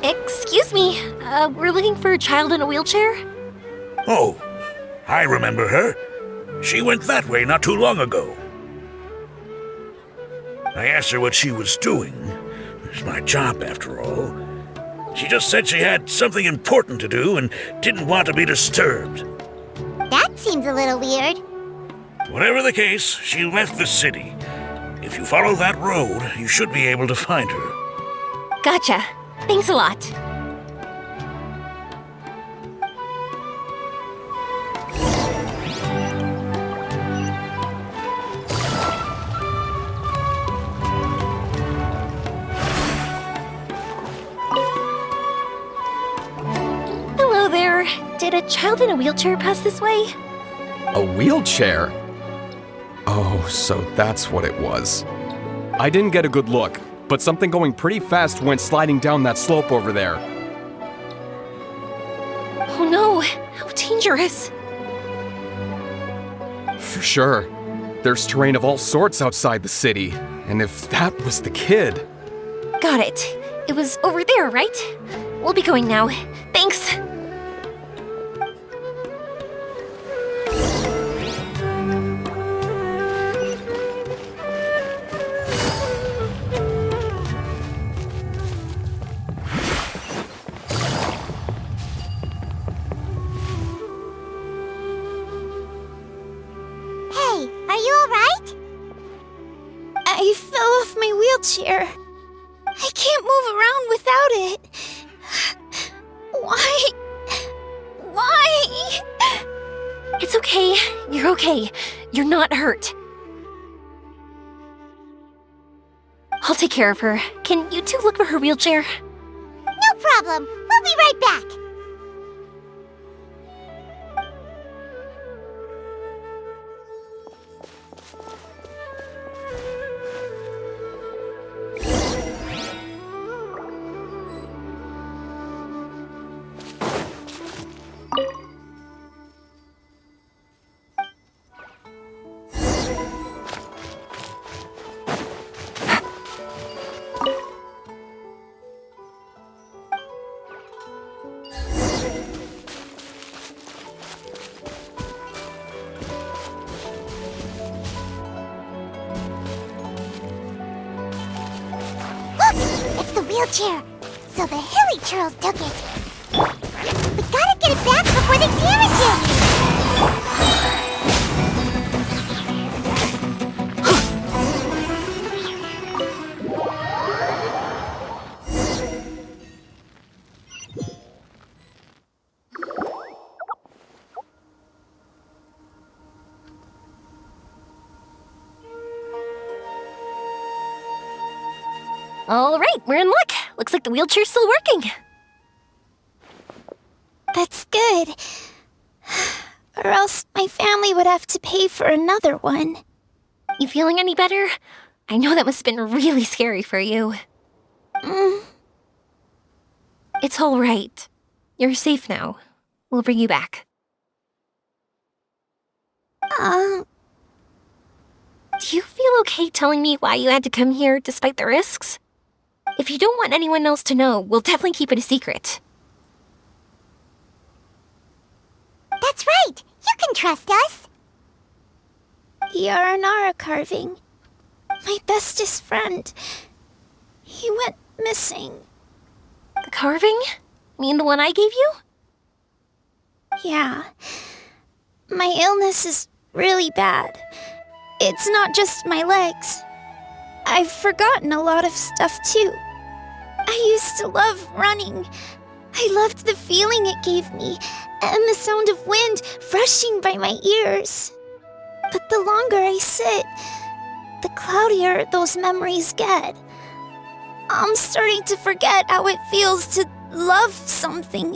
Excuse me, we're looking for a child in a wheelchair? Oh, I remember her. She went that way not too long ago. I asked her what she was doing. It's my job, after all. She just said she had something important to do and didn't want to be disturbed. That seems a little weird. Whatever the case, she left the city. If you follow that road, you should be able to find her. Gotcha. Thanks a lot. Hello there. Did a child in a wheelchair pass this way? A wheelchair? Oh, so that's what it was. I didn't get a good look, but something going pretty fast went sliding down that slope over there. Oh no, how dangerous. For sure. There's terrain of all sorts outside the city, and if that was the kid... Got it. It was over there, right? We'll be going now. Thanks. Hey, are you alright? I fell off my wheelchair. I can't move around without it. Why? Why? It's okay. You're okay. You're not hurt. I'll take care of her. Can you two look for her wheelchair? No problem. We'll be right back. wheelchair, so the hilly churls took it. We gotta get it back before they damage it! All right, we're in luck. Looks like the wheelchair's still working. That's good. Or else my family would have to pay for another one. You feeling any better? I know that must have been really scary for you. It's all right. You're safe now. We'll bring you back. Do you feel okay telling me why you had to come here despite the risks? If you don't want anyone else to know, we'll definitely keep it a secret. That's right! You can trust us! The Aranara carving. My bestest friend. He went missing. The carving? Mean the one I gave you? Yeah. My illness is really bad. It's not just my legs. I've forgotten a lot of stuff too. I used to love running. I loved the feeling it gave me, and the sound of wind rushing by my ears. But the longer I sit, the cloudier those memories get. I'm starting to forget how it feels to love something.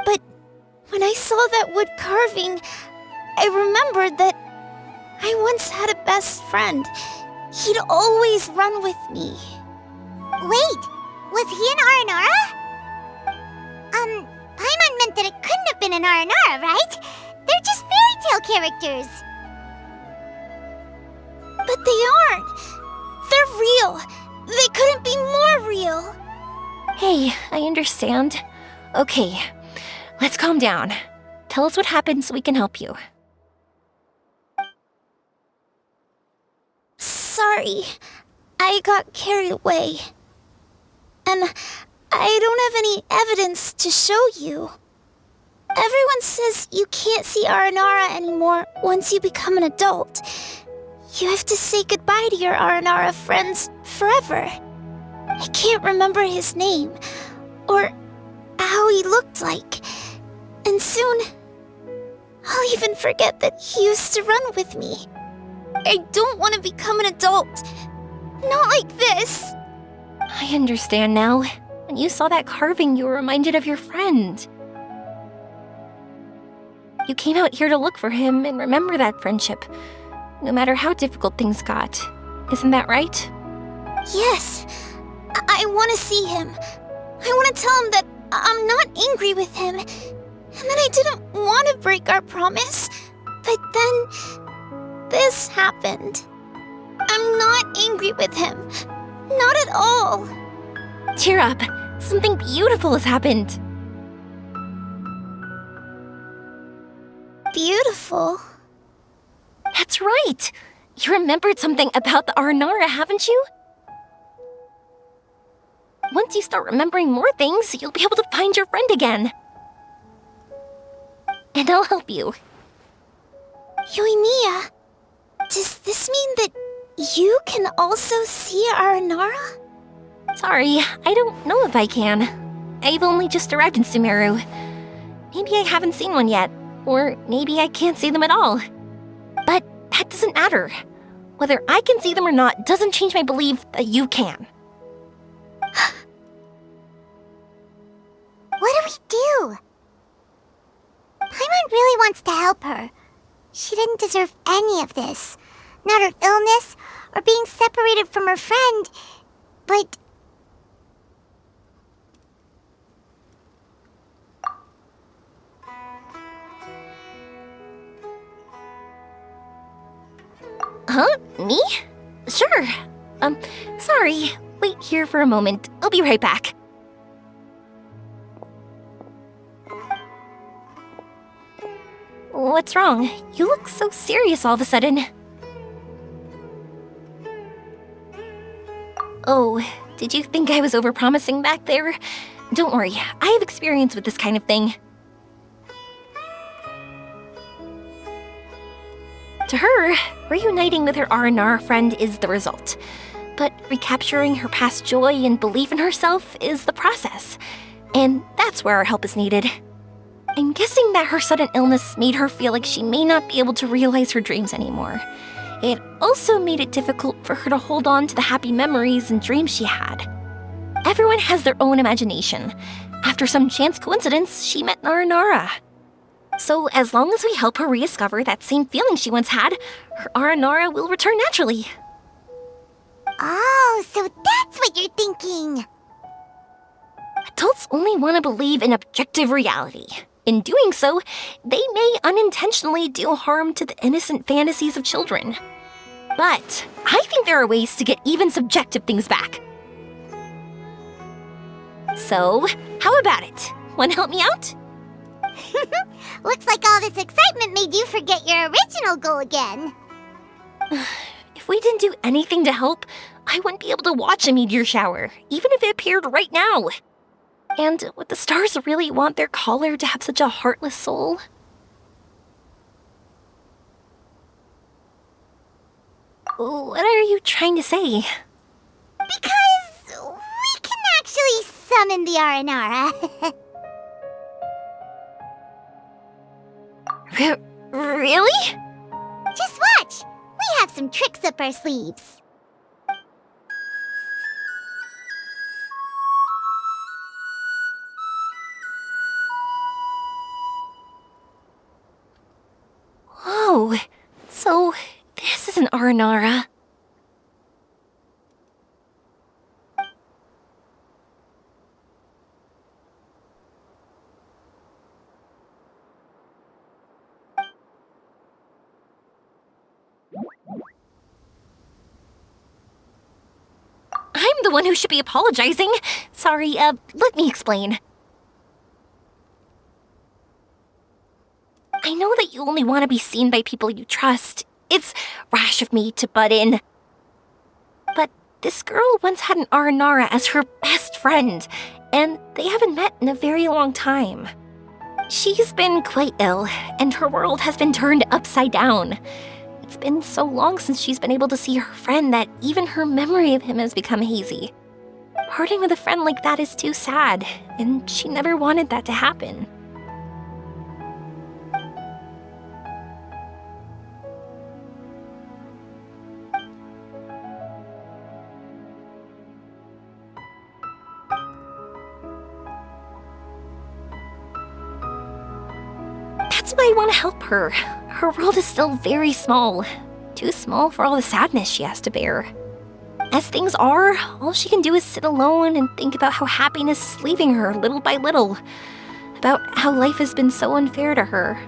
But when I saw that wood carving, I remembered that I once had a best friend. He'd always run with me. Wait, was he an Aranara? Paimon meant that it couldn't have been an Aranara, right? They're just fairy tale characters. But they aren't. They're real. They couldn't be more real. Hey, I understand. Okay, let's calm down. Tell us what happened so we can help you. Sorry, I got carried away. And I don't have any evidence to show you. Everyone says you can't see Aranara anymore once you become an adult. You have to say goodbye to your Aranara friends forever. I can't remember his name, or how he looked like. And soon, I'll even forget that he used to run with me. I don't want to become an adult. Not like this. I understand now. When you saw that carving, you were reminded of your friend. You came out here to look for him and remember that friendship, no matter how difficult things got. Isn't that right? Yes. I want to see him. I want to tell him that I'm not angry with him, and that I didn't want to break our promise. But then, this happened. I'm not angry with him. Not at all. Cheer up. Something beautiful has happened. Beautiful? That's right. You remembered something about the Aranara, haven't you? Once you start remembering more things, you'll be able to find your friend again. And I'll help you. Yoimiya, does this mean that you can also see Aranara? Sorry, I don't know if I can. I've only just arrived in Sumeru. Maybe I haven't seen one yet, or maybe I can't see them at all. But that doesn't matter. Whether I can see them or not doesn't change my belief that you can. What do we do? Paimon really wants to help her. She didn't deserve any of this. Not her illness, or being separated from her friend, but... Huh? Me? Sure. Sorry. Wait here for a moment. I'll be right back. What's wrong? You look so serious all of a sudden. Oh, did you think I was overpromising back there? Don't worry, I have experience with this kind of thing. To her, reuniting with her Aranara friend is the result. But recapturing her past joy and belief in herself is the process. And that's where our help is needed. I'm guessing that her sudden illness made her feel like she may not be able to realize her dreams anymore. It also made it difficult for her to hold on to the happy memories and dreams she had. Everyone has their own imagination. After some chance coincidence, she met Aranara. So as long as we help her rediscover that same feeling she once had, her Aranara will return naturally. Oh, so that's what you're thinking. Adults only want to believe in objective reality. In doing so, they may unintentionally do harm to the innocent fantasies of children. But I think there are ways to get even subjective things back. So, how about it? Want to help me out? Looks like all this excitement made you forget your original goal again. If we didn't do anything to help, I wouldn't be able to watch a meteor shower, even if it appeared right now. And would the stars really want their caller to have such a heartless soul? What are you trying to say? Because we can actually summon the Aranara. Really? Just watch! We have some tricks up our sleeves. Whoa, so this is an Aranara. I'm the one who should be apologizing. Sorry, let me explain. I know that you only want to be seen by people you trust. It's rash of me to butt in. But this girl once had an Aranara as her best friend, and they haven't met in a very long time. She's been quite ill, and her world has been turned upside down. It's been so long since she's been able to see her friend that even her memory of him has become hazy. Parting with a friend like that is too sad, and she never wanted that to happen. That's why I want to help her. Her world is still very small. Too small for all the sadness she has to bear. As things are, all she can do is sit alone and think about how happiness is leaving her little by little. About how life has been so unfair to her.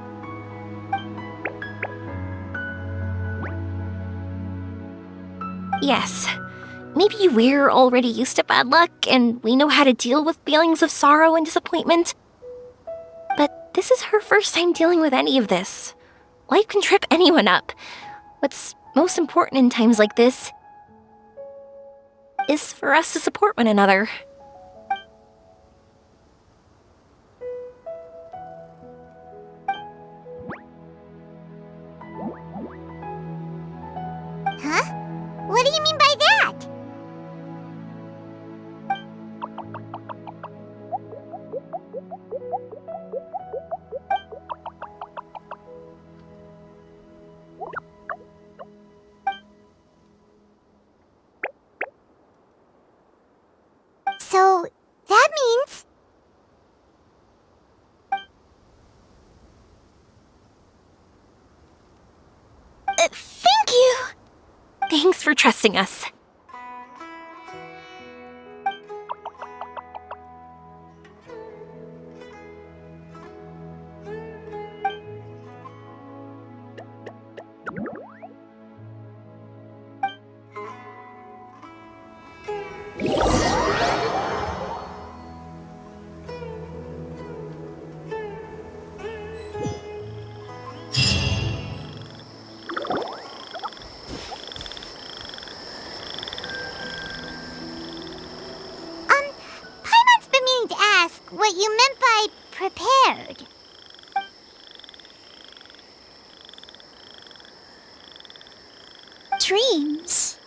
Yes, maybe we're already used to bad luck and we know how to deal with feelings of sorrow and disappointment. But this is her first time dealing with any of this. Life can trip anyone up. What's most important in times like this is for us to support one another. Huh? What do you mean by that? So, that means... Thank you! Thanks for trusting us. dreams.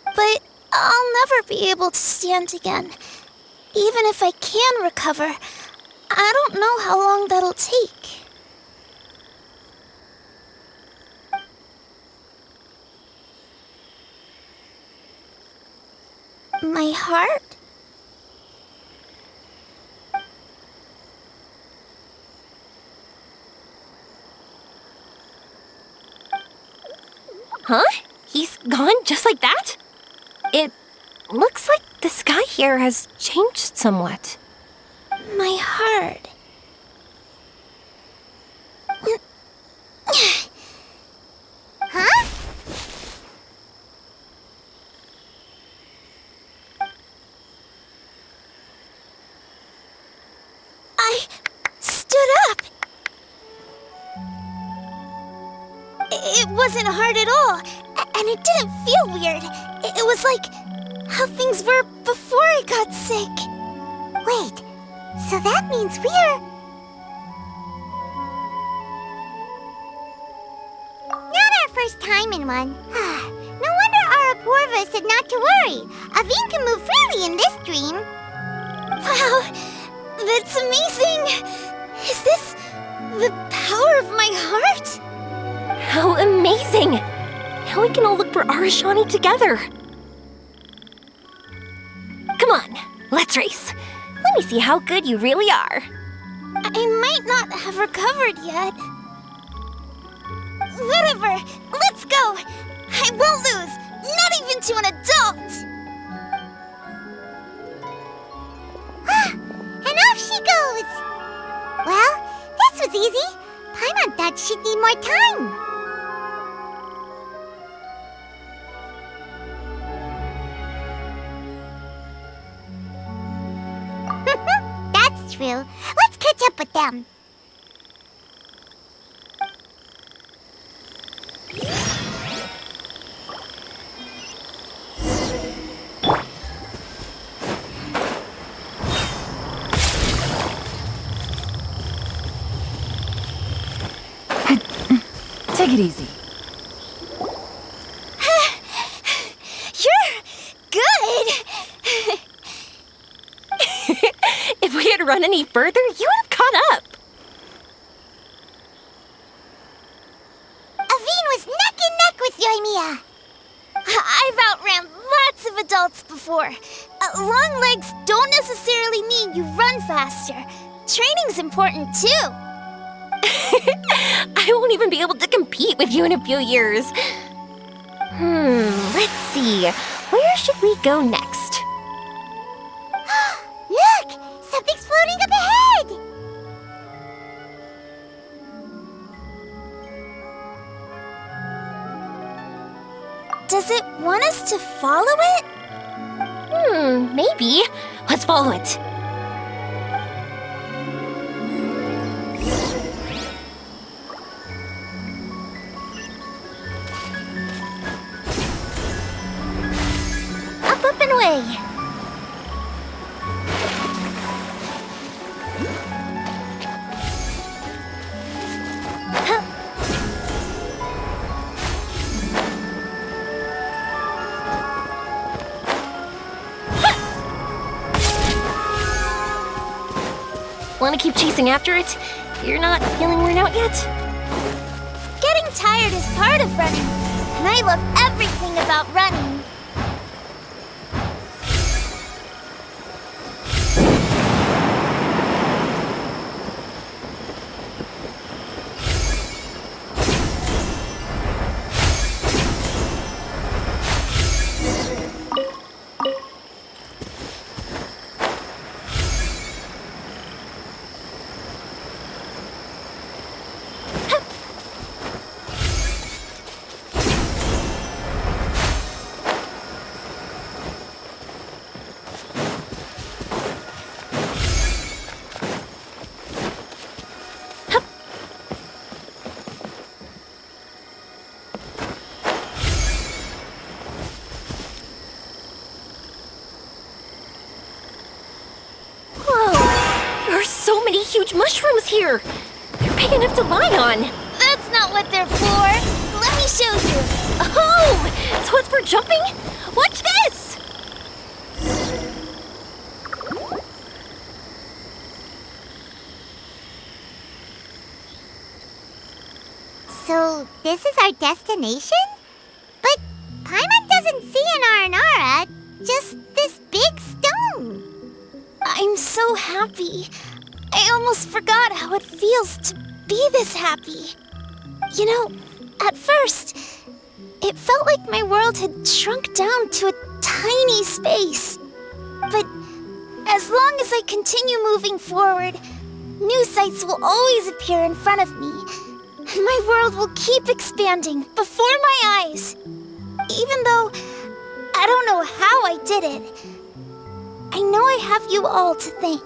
But I'll never be able to stand again. Even if I can recover, I don't know how long that'll take. My heart? Huh? He's gone just like that? It looks like the sky here has changed somewhat. My heart. Huh? I stood up. It wasn't hard at all, and it didn't feel weird. It was like how things were before I got sick. Wait, so that means we're... not our first time in one. No wonder Arapurva said not to worry. Aveen can move freely in this dream. Wow, that's amazing! Is this the power of my heart? How amazing! Now we can all look for Arashani together. Come on, let's race. Let me see how good you really are. I might not have recovered yet. Whatever, let's go! I won't lose, not even to an adult! And off she goes! Well, this was easy. Paimon thought she'd need more time. That's true. Let's catch up with them. Take it easy. You're good! If we had run any further, you would have caught up. Aveen was neck and neck with Yoimiya. I've outran lots of adults before. Long legs don't necessarily mean you run faster. Training's important too. I won't even be able to compete with you in a few years. Let's see. Where should we go next? Look! Something's floating up ahead! Does it want us to follow it? Maybe. Let's follow it. Up and away. Want to keep chasing after it? You're not feeling worn out yet? Getting tired is part of running, and I love everything about running. Huge mushrooms here. They're big enough to lie on. That's not what they're for. Let me show you. Oh! So it's for jumping? Watch this! So, this is our destination? But Paimon doesn't see an Aranara, just this big stone. I'm so happy. I almost forgot how it feels to be this happy. You know, at first, it felt like my world had shrunk down to a tiny space. But as long as I continue moving forward, new sights will always appear in front of me. And my world will keep expanding before my eyes. Even though I don't know how I did it, I know I have you all to thank.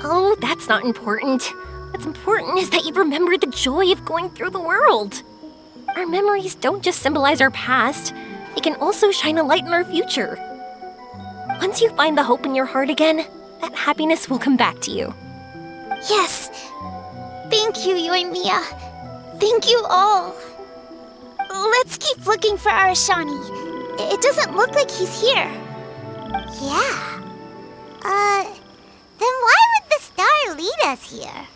Oh, that's not important. What's important is that you remember the joy of going through the world. Our memories don't just symbolize our past, they can also shine a light in our future. Once you find the hope in your heart again, that happiness will come back to you. Yes. Thank you, Yoimiya. Thank you all. Let's keep looking for Arashani. It doesn't look like he's here. Yeah. Then why would the star lead us here?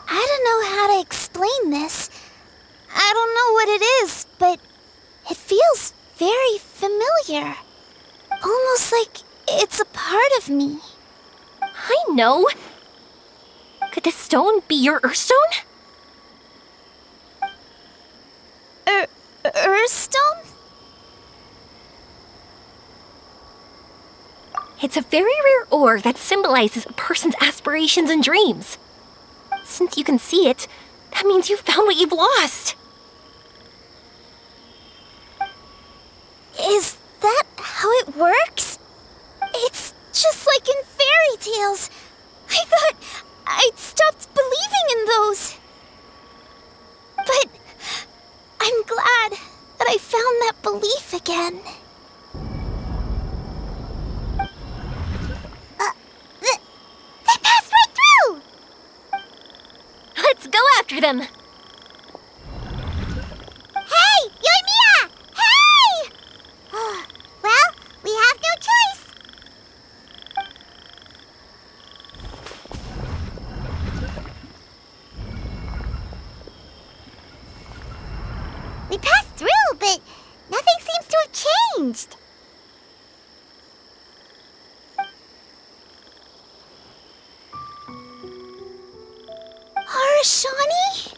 I don't know how to explain this. I don't know what it is, but it feels very familiar. Almost like it's a part of me. I know. Could this stone be your Earthstone? Earthstone? It's a very rare ore that symbolizes a person's aspirations and dreams. Since you can see it, that means you found what you've lost. Is that how it works? It's just like in fairy tales. I thought I'd stopped believing in those. But I'm glad that I found that belief again. They passed right through! Let's go after them. Hey, Yoimiya! Hey! Well, we have no choice. We passed through, but nothing seems to have changed. Arashani?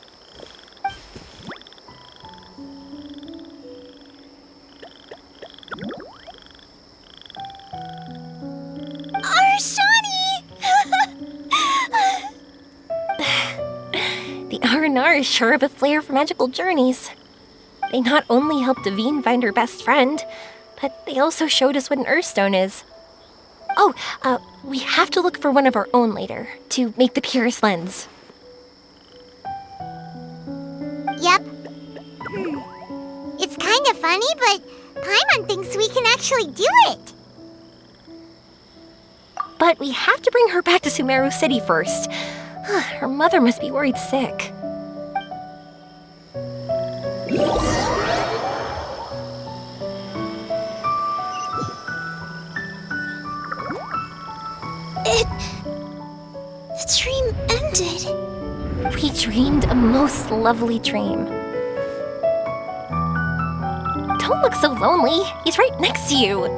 The R&R is sure of a flair for magical journeys. They not only helped Devine find her best friend, but they also showed us what an Earthstone is. Oh, we have to look for one of our own later, to make the purest lens. Yep. It's kind of funny, but Paimon thinks we can actually do it. But we have to bring her back to Sumeru City first. Her mother must be worried sick. The dream ended. We dreamed a most lovely dream. Don't look so lonely. He's right next to you.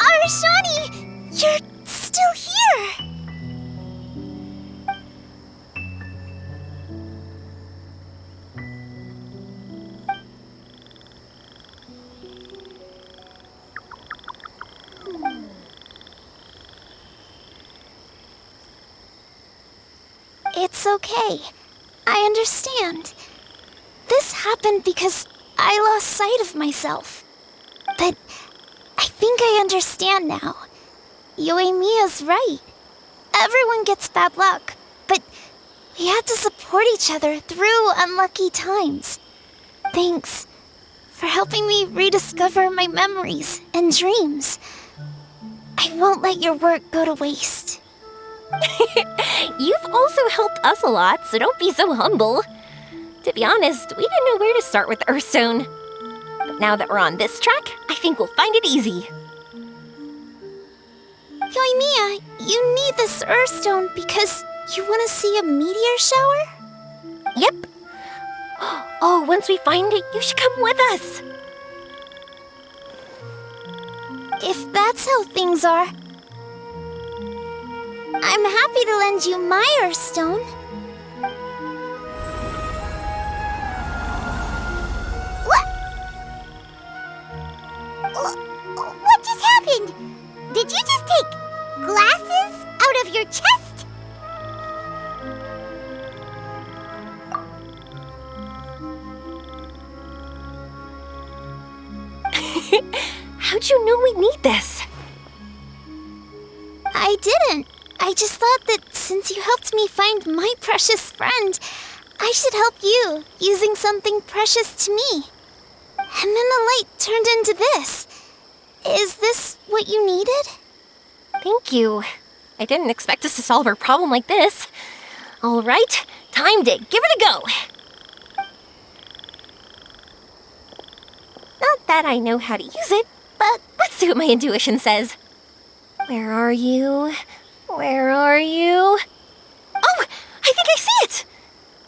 Arashani! You're still here! It's okay. I understand. This happened because I lost sight of myself. But I think I understand now. Yoimiya's right. Everyone gets bad luck, but we have to support each other through unlucky times. Thanks for helping me rediscover my memories and dreams. I won't let your work go to waste. You've also helped us a lot, so don't be so humble. To be honest, we didn't know where to start with Earthstone. But now that we're on this track, I think we'll find it easy. Yoimiya, you need this Earthstone because you want to see a meteor shower? Yep. Oh, once we find it, you should come with us. If that's how things are, I'm happy to lend you my Earthstone. What just happened? Did you just take glasses out of your chest? How'd you know we'd need this? I didn't. I just thought that since you helped me find my precious friend, I should help you using something precious to me. And then the light turned into this. Is this what you needed? Thank you. I didn't expect us to solve our problem like this. All right, time to give it a go. Not that I know how to use it, but let's see what my intuition says. Where are you? Where are you? Oh, I think I see it!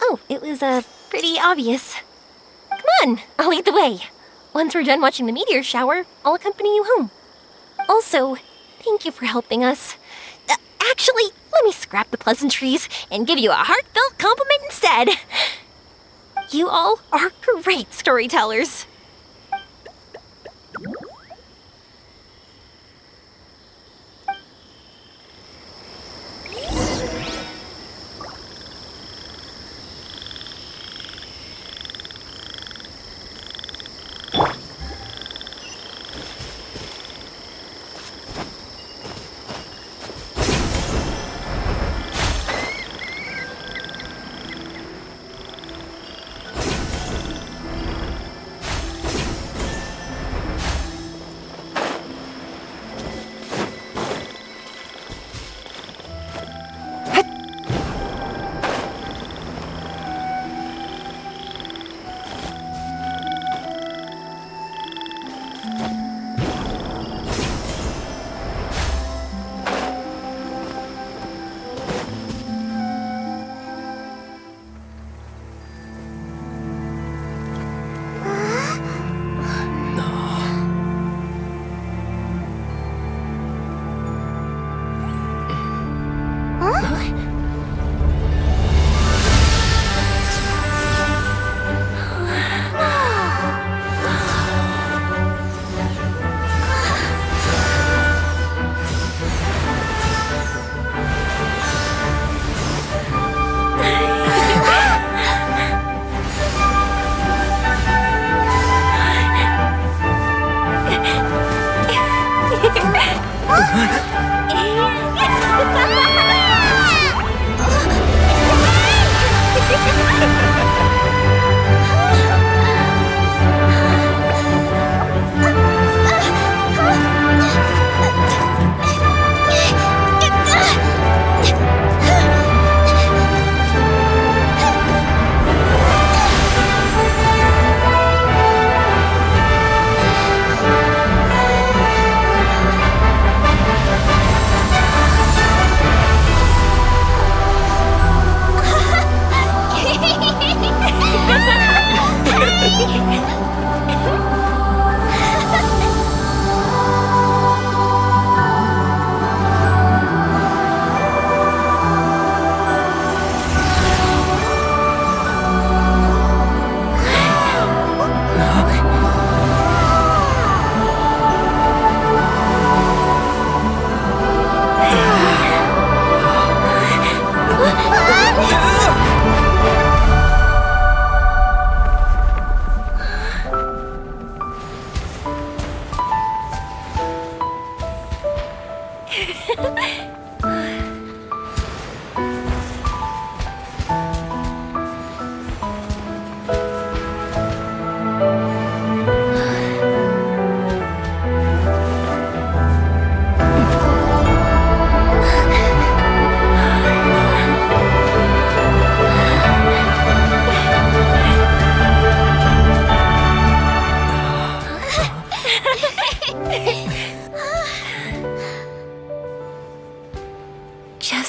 Oh, it was, pretty obvious. Come on, I'll lead the way. Once we're done watching the meteor shower, I'll accompany you home. Also, thank you for helping us. Actually, let me scrap the pleasantries and give you a heartfelt compliment instead. You all are great storytellers.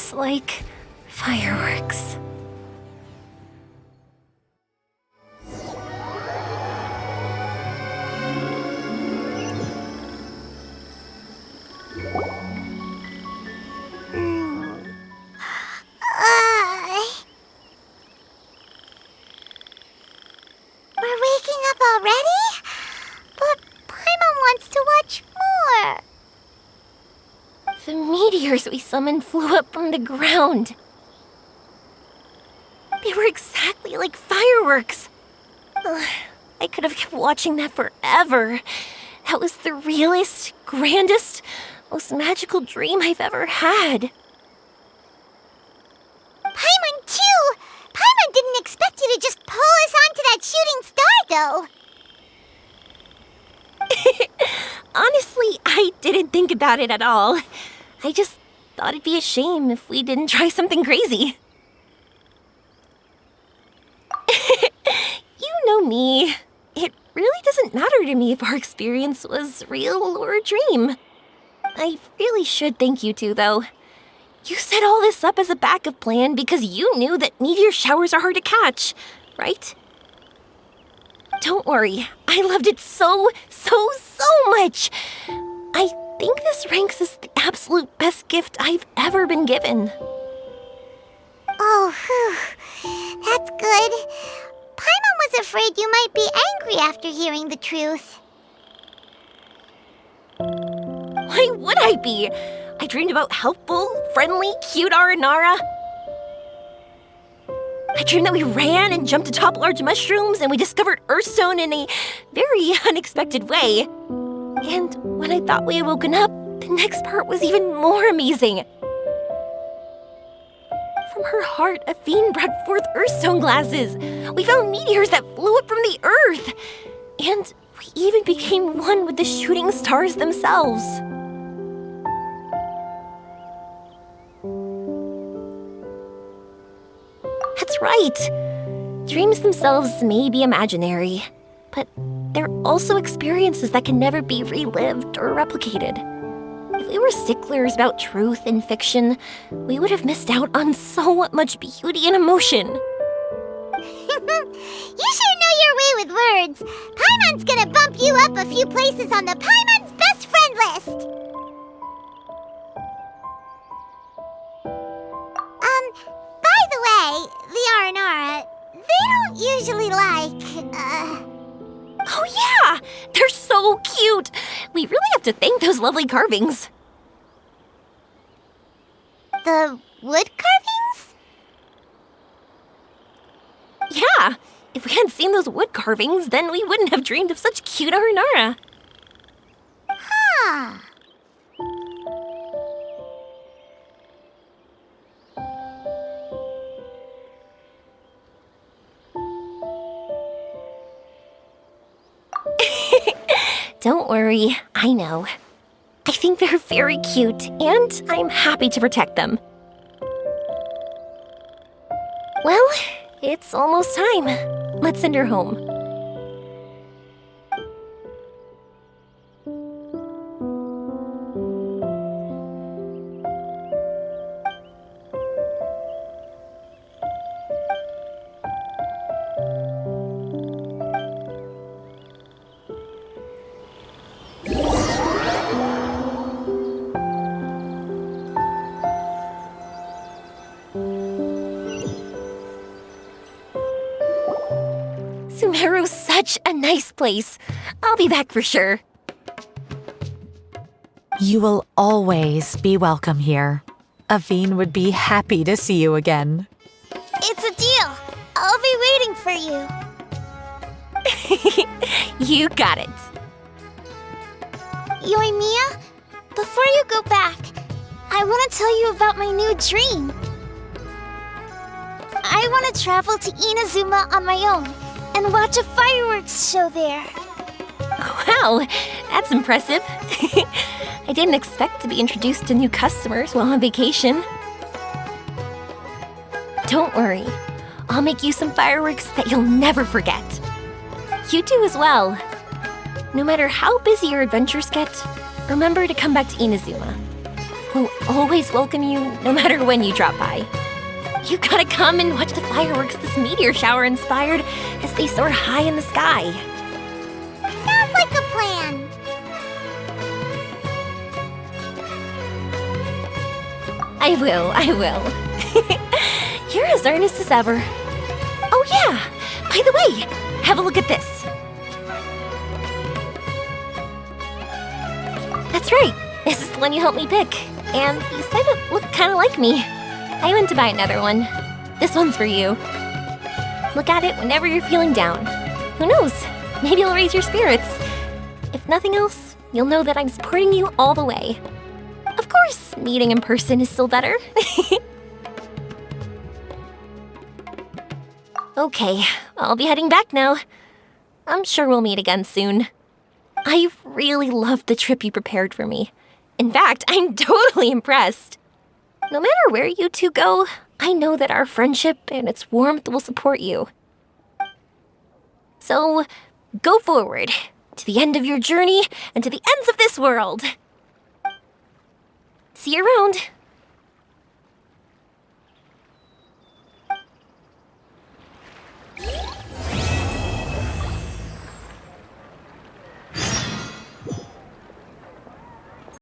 looks like fireworks. We're waking up already? But Paimon wants to watch more. The meteors we summoned flew up from the ground. They were exactly like fireworks. Ugh, I could have kept watching that forever. That was the realest, grandest, most magical dream I've ever had. Paimon too! Paimon didn't expect you to just pull us onto that shooting star, though. Honestly, I didn't think about it at all. I just thought it'd be a shame if we didn't try something crazy. You know me. It really doesn't matter to me if our experience was real or a dream. I really should thank you two, though. You set all this up as a backup plan because you knew that meteor showers are hard to catch, right? Don't worry, I loved it so much. I think this ranks as the absolute best gift I've ever been given. Oh, whew. That's good. Paimon was afraid you might be angry after hearing the truth. Why would I be? I dreamed about helpful, friendly, cute Aranara. I dreamed that we ran and jumped atop large mushrooms and we discovered Earthstone in a very unexpected way. And when I thought we had woken up, the next part was even more amazing. From her heart, a fiend brought forth Earthstone glasses. We found meteors that flew up from the Earth. And we even became one with the shooting stars themselves. That's right. Dreams themselves may be imaginary, but they're also experiences that can never be relived or replicated. If we were sticklers about truth and fiction, we would have missed out on so much beauty and emotion. You sure know your way with words. Paimon's gonna bump you up a few places on the Paimon's best friend list. By the way, the Aranara, they don't usually Oh yeah! They're so cute! We really have to thank those lovely carvings. the wood carvings? Yeah! If we hadn't seen those wood carvings, then we wouldn't have dreamed of such cute Aranara. Huh. Don't worry, I know. I think they're very cute, and I'm happy to protect them. Well, it's almost time. Let's send her home. Sumeru's such a nice place. I'll be back for sure. You will always be welcome here. Aveen would be happy to see you again. It's a deal. I'll be waiting for you. You got it. Yoimiya, before you go back, I want to tell you about my new dream. I want to travel to Inazuma on my own and watch a fireworks show there. Wow, that's impressive. I didn't expect to be introduced to new customers while on vacation. Don't worry, I'll make you some fireworks that you'll never forget. You do as well. No matter how busy your adventures get, remember to come back to Inazuma. will always welcome you no matter when you drop by. You gotta come and watch the fireworks this meteor shower inspired as they soar high in the sky. Sounds like a plan. I will. You're as earnest as ever. Oh yeah, by the way, have a look at this. That's right, this is the one you helped me pick. And you said it looked kinda like me. I went to buy another one. This one's for you. Look at it whenever you're feeling down. Who knows, maybe it'll raise your spirits. If nothing else, you'll know that I'm supporting you all the way. Of course, meeting in person is still better. Okay, I'll be heading back now. I'm sure we'll meet again soon. I really loved the trip you prepared for me. In fact, I'm totally impressed. No matter where you two go, I know that our friendship and its warmth will support you. So, go forward, to the end of your journey and to the ends of this world. See you around.